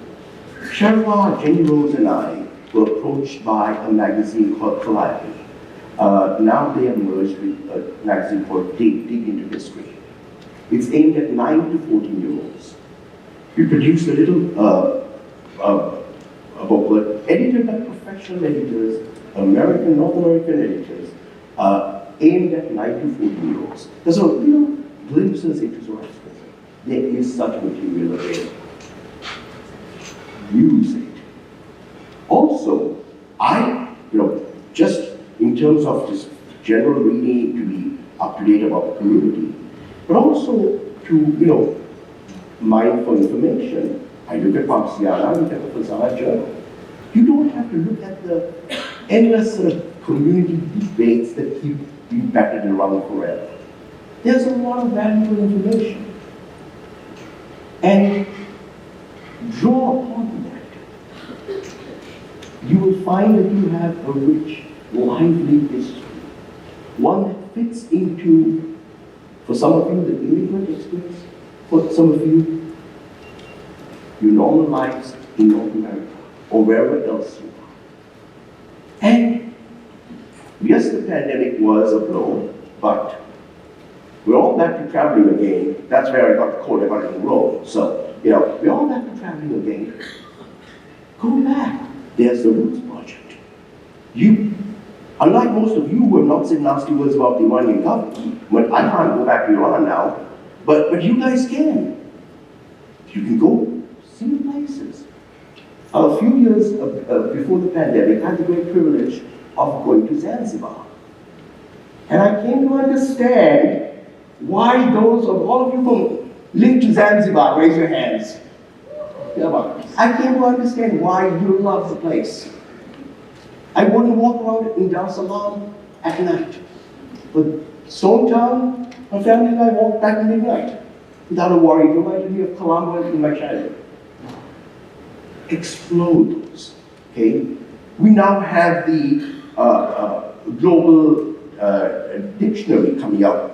Sharma, Jenny Rose, and I were approached by a magazine called Calliope. Now they have merged with a magazine called Dig Into History. It's aimed at 9 to 14-year-olds. We produced a little booklet edited by professional editors, North American editors, aimed at 9 to 14-year-olds. There's a little glimpses into Zoroastrianism. There is such material available. Use it. Also, just in terms of just general reading to be up to date about the community, but also to, mine for information. I look at Papsiana, I look at the Fazana Journal. You don't have to look at the endless sort of community debates that keep being batted around forever. There's a lot of valuable information. And draw upon that. You will find that you have a rich, lively history. One that fits into, for some of you, the immigrant experience. For some of you, your normal lives in North America. or wherever else you are. And yes, the pandemic was a blow, but we're all back to traveling again. That's where I got the quote, I got it in Rome. So, we're all back to traveling again. Go back. There's the Roots Project. You, unlike most of you who have not said nasty words about the Iranian government, but I can't go back to Iran now, but you guys can. You can go see the places. A few years before the pandemic, I had the great privilege of going to Zanzibar. And I came to understand why those of all of you who live to Zanzibar, raise your hands. I came to understand why you love the place. I wouldn't walk around in Dar es Salaam at night. But Stone Town, my family and I walked back at midnight without a worry. It reminded me of Colombo in my childhood. Explode those, okay? We now have the global dictionary coming out,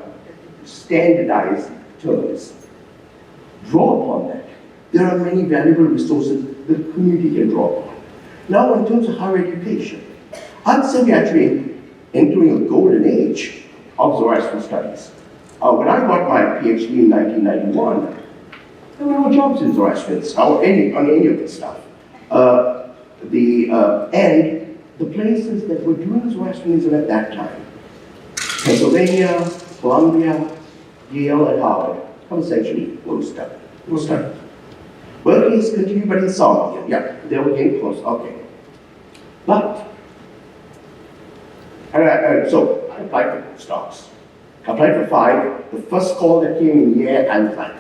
standardized terms. Draw upon that. There are many valuable resources the community can draw upon. Now, in terms of higher education, I'd say we're actually entering a golden age of Zoroastrian studies. When I got my PhD in 1991, there were no jobs in Zoroastrians, on any of this stuff. And the places that were doing Zoroastrianism at that time, Pennsylvania, Columbia, Yale, and Harvard, come essentially closed down. Well, it's continued, but in some, yeah, they were getting close, okay. But, so I applied for postdocs. I applied for 5. The first call that came in the air, I was like,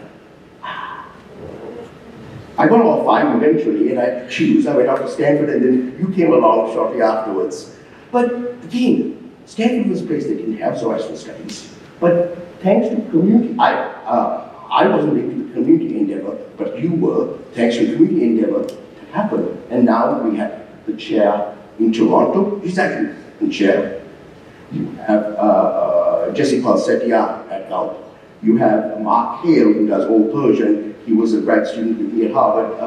I got all 5 eventually, and I had to choose. I went out to Stanford, and then you came along shortly afterwards. But again, Stanford was a place that didn't have Zoroastrian studies. But thanks to community, I wasn't linked to the community endeavor, but you were, thanks to the community endeavor, to happen. And now we have the chair in Toronto. He's actually the chair. You have Jesse Palsetia at Gallup. You have Mark Hale, who does Old Persian. He was a grad student with me at Harvard,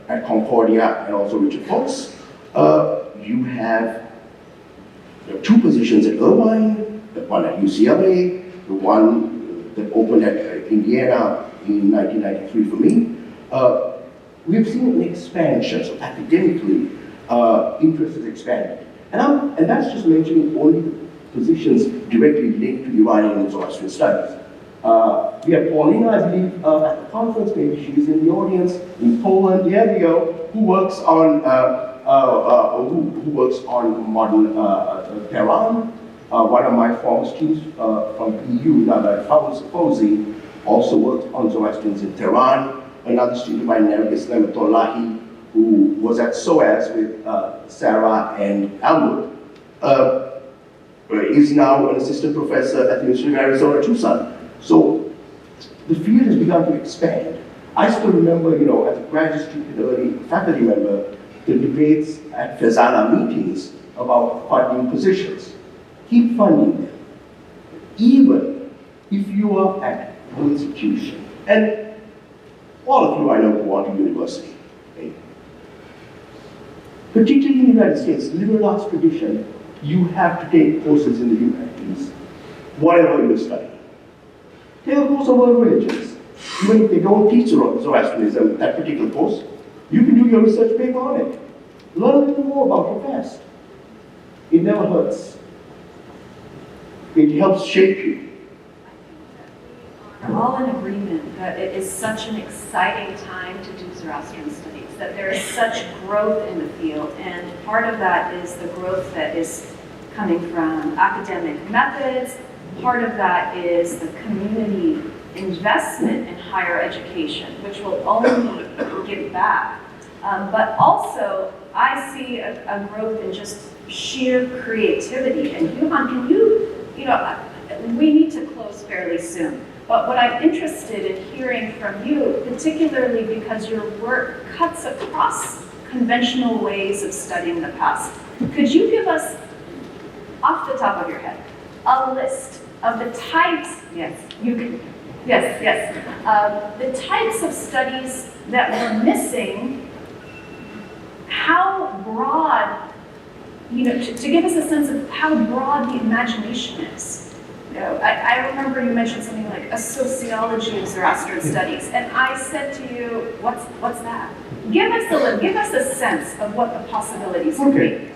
at Concordia, and also Richard Fox. You have 2 positions at Irvine, the one at UCLA, the one that opened at Indiana in 1993 for me. We've seen an expansion, so academically, interest has expanded. And that's just mentioning only the positions directly linked to Iranian and Zoroastrian studies. We have Paulina, I believe, at the conference, maybe she's in the audience, in Poland, there we go, who works on modern Tehran. One of my former students from EU, Nada Fawzi, also worked on Zoroastrians in Tehran. Another student of mine, Islam Atollahi, who was at SOAS with Sarah and Almut, is now an assistant professor at the University of Arizona, Tucson. So the field has begun to expand. I still remember, as a graduate student and early faculty member, the debates at Fezana meetings about funding positions. Keep funding them, even if you are at an institution. And all of you I know go on to university. Okay? Particularly in the United States, liberal arts tradition, you have to take courses in the humanities, whatever you study. Take a course on world religions. Even if they don't teach Zoroastrianism, that particular course, you can do your research paper on it. Learn a little more about your past. It never hurts. It helps shape you.
We're all in agreement that it is such an exciting time to do Zoroastrian studies, that there is such growth in the field, and part of that is the growth that is coming from academic methods. Part of that is the community investment in higher education, which will only give back. But also, I see a growth in just sheer creativity. And Yuhan, can you we need to close fairly soon. But what I'm interested in hearing from you, particularly because your work cuts across conventional ways of studying the past, could you give us, off the top of your head, a list of the types, the types of studies that were missing, how broad, to give us a sense of how broad the imagination is. I remember you mentioned something like a sociology of Zoroastrian studies, and I said to you, what's that? Give us a sense of what the possibilities could be.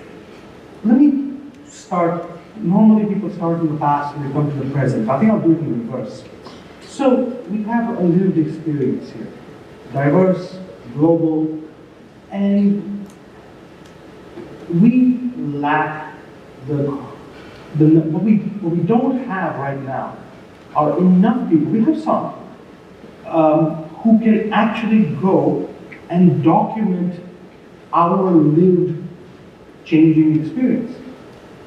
Let me start. Normally people start in the past and they come to the present. I think I'll do it in reverse. So we have a lived experience here. Diverse, global, and we lack what we don't have right now are enough people, we have some, who can actually go and document our lived changing experience.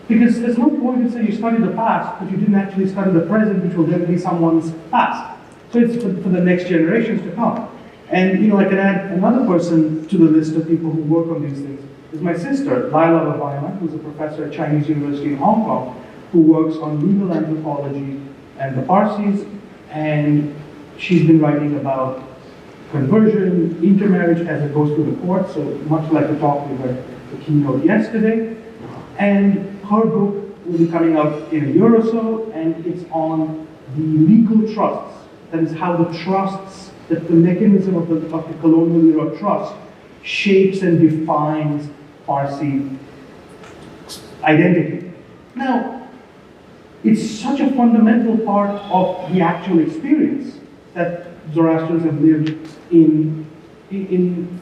Because there's no point in saying you study the past, but you didn't actually study the present, which will then be someone's past. So it's for the next generations to come. And I can add another person to the list of people who work on these things. Is my sister, Lila Vevaina, who's a professor at Chinese University in Hong Kong, who works on legal anthropology and the Parsis, and she's been writing about conversion, intermarriage as it goes through the court, so much like the talk we heard the keynote yesterday. And her book will be coming out in a year or so, and it's on the legal trusts. That is how the trusts, that the mechanism of the colonial era trust shapes and defines Parsi identity. Now, it's such a fundamental part of the actual experience that Zoroastrians have lived in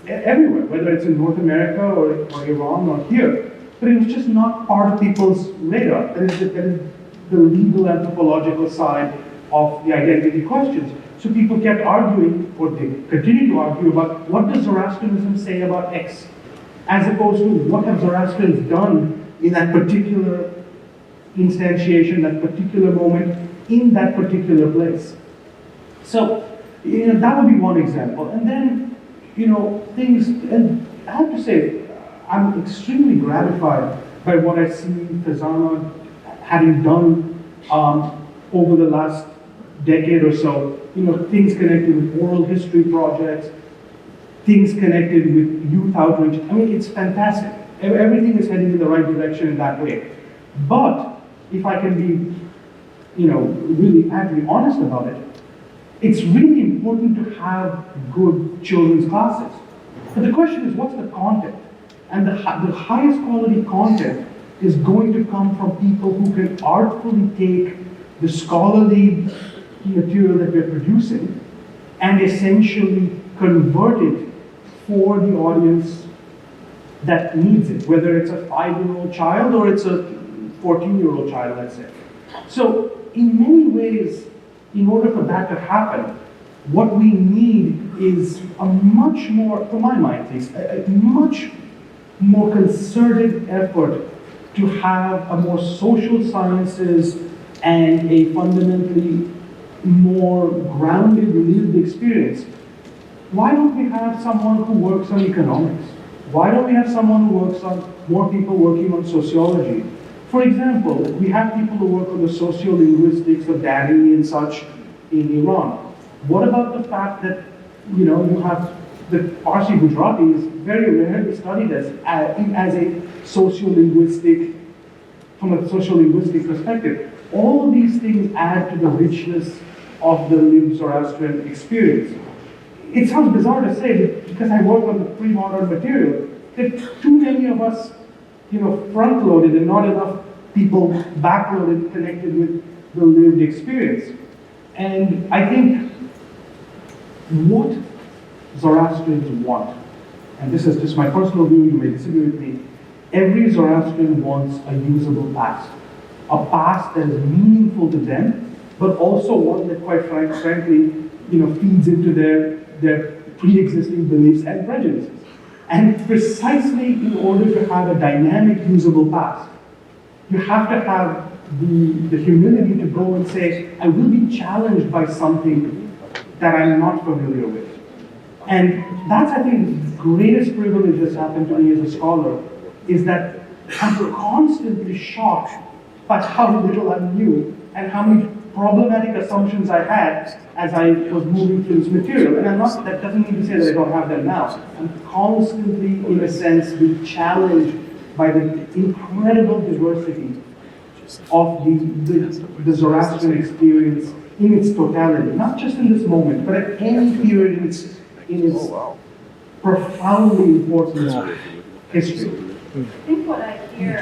everywhere, whether it's in North America or Iran or here. But it was just not part of people's radar. That is the legal anthropological side of the identity questions. So people kept arguing, or they continue to argue about what does Zoroastrianism say about X, as opposed to what have Zoroastrians done in that particular instantiation, that particular moment, in that particular place. So, that would be one example. And then, things, and I have to say, I'm extremely gratified by what I see Fezana having done over the last decade or so. Things connected with oral history projects, things connected with youth outreach. I mean, it's fantastic. Everything is heading in the right direction in that way. But if I can be, really actually honest about it, it's really important to have good children's classes. But the question is, what's the content? And the highest quality content is going to come from people who can artfully take the scholarly material that we're producing and essentially convert it for the audience that needs it, whether it's a 5-year-old child or it's a 14-year-old child, let's say. So in many ways, in order for that to happen, what we need is a much more, for my mind at least, a much more concerted effort to have a more social sciences and a fundamentally more grounded lived experience. Why don't we have someone who works on economics? Why don't we have someone who works on, more people working on sociology? For example, we have people who work on the sociolinguistics of Bahari and such in Iran. What about the fact that, you have the Parsi Gujarati is very rarely studied as a sociolinguistic, from a sociolinguistic perspective. All of these things add to the richness of the lived Zoroastrian experience. It sounds bizarre to say, but because I work on the pre-modern material, that too many of us, front-loaded and not enough people back-loaded connected with the lived experience. And I think what Zoroastrians want, and this is just my personal view, you may disagree with me, every Zoroastrian wants a usable past. A past that is meaningful to them, but also one that, quite frankly, feeds into their pre-existing beliefs and prejudices. And precisely in order to have a dynamic, usable past, you have to have the humility to go and say, I will be challenged by something that I'm not familiar with. And that's, I think, the greatest privilege that's happened to me as a scholar, is that I'm constantly shocked by how little I knew and how many problematic assumptions I had as I was moving through this material. And that doesn't mean to say that I don't have them now. I'm constantly, in a sense, being challenged by the incredible diversity of the Zoroastrian experience in its totality, not just in this moment, but at any period in its profoundly important history.
I think what I hear,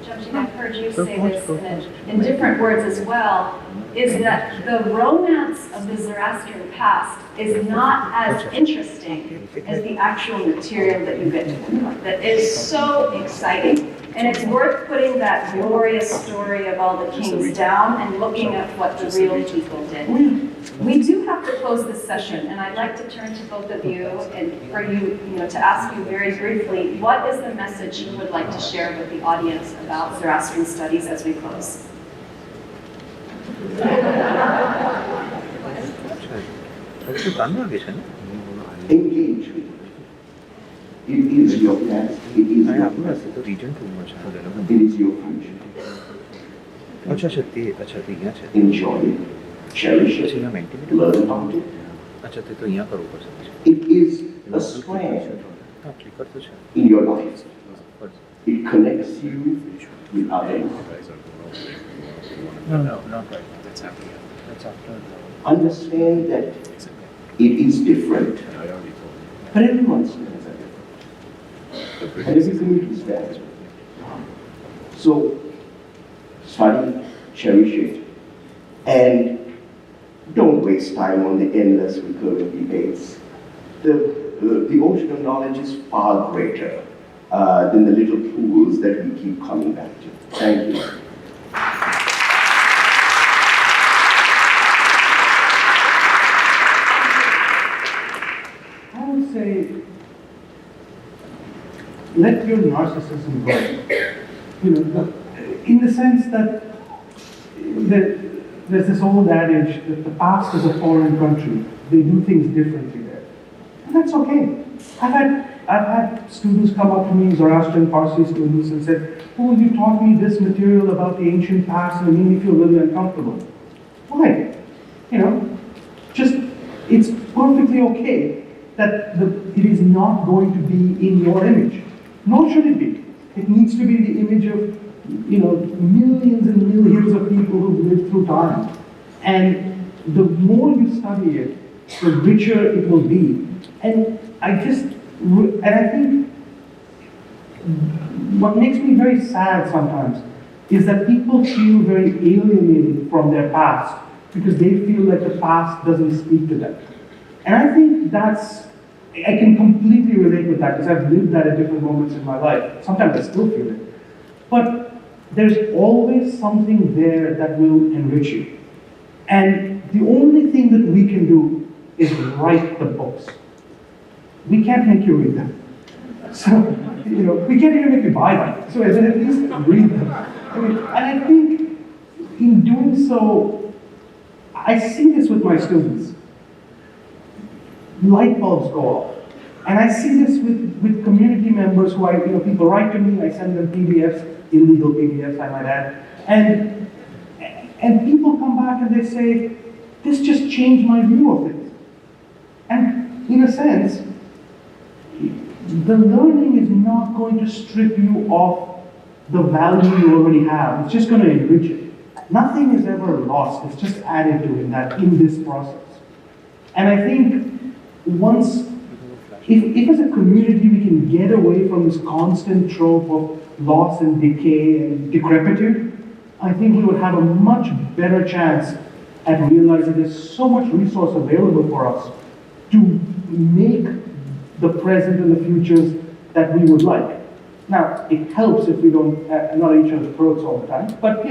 Jamsheed, I've heard you say this in different words as well, is that the romance of the Zoroastrian past is not as interesting as the actual material that you get to confront. That is so exciting. And it's worth putting that glorious story of all the kings down and looking at what the real people did. We do have to close this session, and I'd like to turn to both of you and for you, to ask you very briefly, what is the message you would like to share with the audience about Zoroastrian studies as we close?
Engage with it. It is your past, it is your present, it is your future. Enjoy it, cherish it, learn about it. It is a strand in your life. It connects you with others.
No, not right. That's happening. That's after.
Understand that it is different, but everyone's different. And every community is different. So, study, cherish it, and don't waste time on the endless recurring debates. The ocean of knowledge is far greater than the little pools that we keep coming back to. Thank you.
I would say, let your narcissism go. In the sense that there's this old adage that the past is a foreign country. They do things differently there. And that's okay. I've had students come up to me, Zoroastrian Parsi students, and said, "Oh, you taught me this material about the ancient past and it made me feel really uncomfortable." Why? It's perfectly okay that it is not going to be in your image. Nor should it be. It needs to be the image of, millions and millions of people who've lived through time. And the more you study it, the richer it will be. And I think what makes me very sad sometimes is that people feel very alienated from their past because they feel like the past doesn't speak to them. And I think I can completely relate with that because I've lived that at different moments in my life. Sometimes I still feel it. But there's always something there that will enrich you. And the only thing that we can do is write the books. We can't make you read them. So, we can't even make you buy them. So at least read them. And I think in doing so, I see this with my students. Light bulbs go off. And I see this with community members who people write to me, I send them PDFs, illegal PDFs, I might add. And people come back and they say, this just changed my view of it. And in a sense, the learning is not going to strip you of the value you already have. It's just going to enrich it. Nothing is ever lost. It's just added to in this process. And I think if as a community we can get away from this constant trope of loss and decay and decrepitude, I think we would have a much better chance at realizing there's so much resource available for us to make the present and the futures that we would like. Now, it helps if we don't not each other's throats all the time, but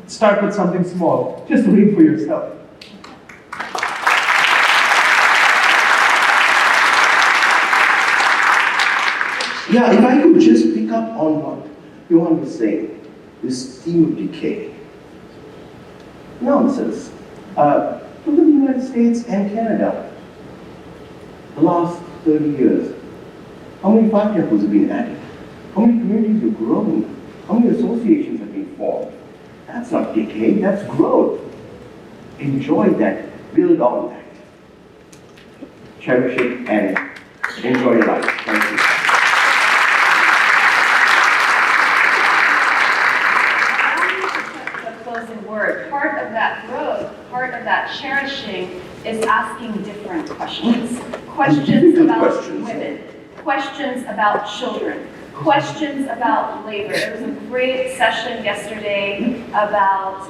start with something small. Just read for yourself.
Yeah, if I could just pick up on what Yuhan was saying, this theme of decay. Nonsense. Look at the United States and Canada. The last 30 years. How many fire temples have been added? How many communities have grown? How many associations have been formed? That's not decay, that's growth. enjoy that, build on that. Cherish it and enjoy your life. Thank you.
The closing word. Part of that growth, part of that cherishing is asking different questions. Questions about women, questions about children, questions about labor. There was a great session yesterday about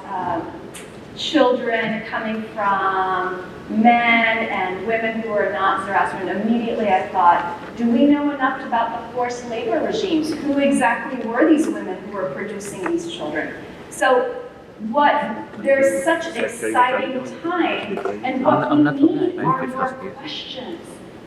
children coming from men and women who are not Zoroastrian. Immediately I thought, do we know enough about the forced labor regimes? Who exactly were these women who were producing these children? So there's such exciting time, and what we need are more questions.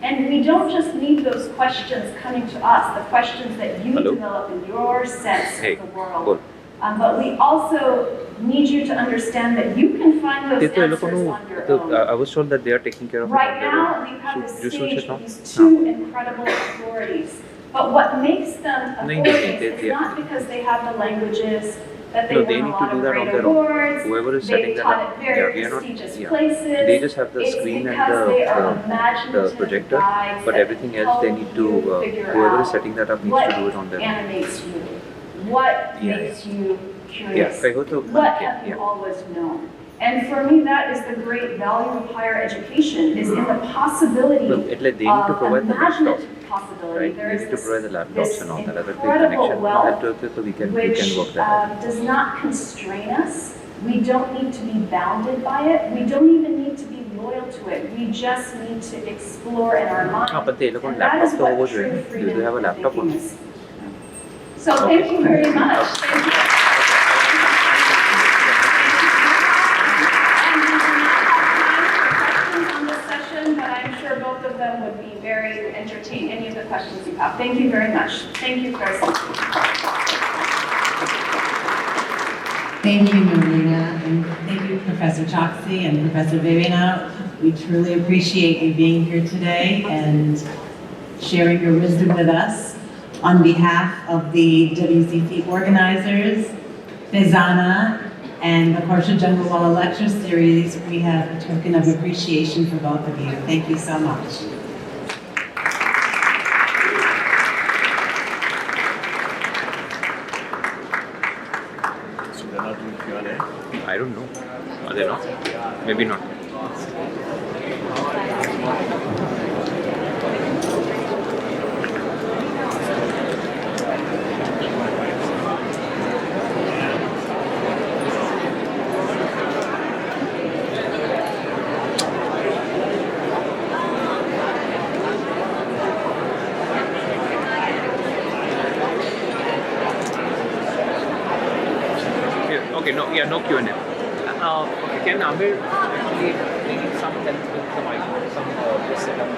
And we don't just need those questions coming to us, the questions that you develop in your sense of the world. But we also need you to understand that you can find those answers on your own.
I was told that they are taking care of it.
Right now, we have the stage with these two incredible authorities. But what makes them authorities is not because they have the languages, that they won a lot of great awards,
Whoever is setting
they
that
taught
up,
at very prestigious places.
They just have the
It's
screen and
because they are imaginative
the projector,
guides
but
that
everything else they
help
need
you
to,
figure
whoever is
out
setting that up needs
what
to do it on their own.
animates you, what makes you curious, what have you always known. And for me, that is the great value of higher education, is in the possibility of
They need to provide the laptops,
imaginative possibility.
right?
There
They
is
need to provide the laptops
this
and all that other
incredible
connection.
wealth
So we can
which
work that out.
does not constrain us. We don't need to be bounded by it. We don't even need to be loyal to it. We just need to explore in our mind.
But they look on
And that is
laptop
what
over
true
there. Do
freedom
they have a
and
laptop
thinking
on?
is. So thank you very much. Thank you. And we do not have time for questions on this session, but I'm sure both of them would be very entertaining, any of the questions you have. Thank you very much. Thank you, Chris.
Thank you, Nerina, and thank you, Professor Choksy and Professor Vevaina. We truly appreciate you being here today and sharing your wisdom with us. On behalf of the WCC organizers, Vevaina, and the Khorshed Jungalwala Lecture Series, we have a token of appreciation for both of you. Thank you so much.
So they're not doing Q&A? I don't know. Are they not? Maybe not. No Q&A. Okay, can Amir actually need some help with the mic, some setup?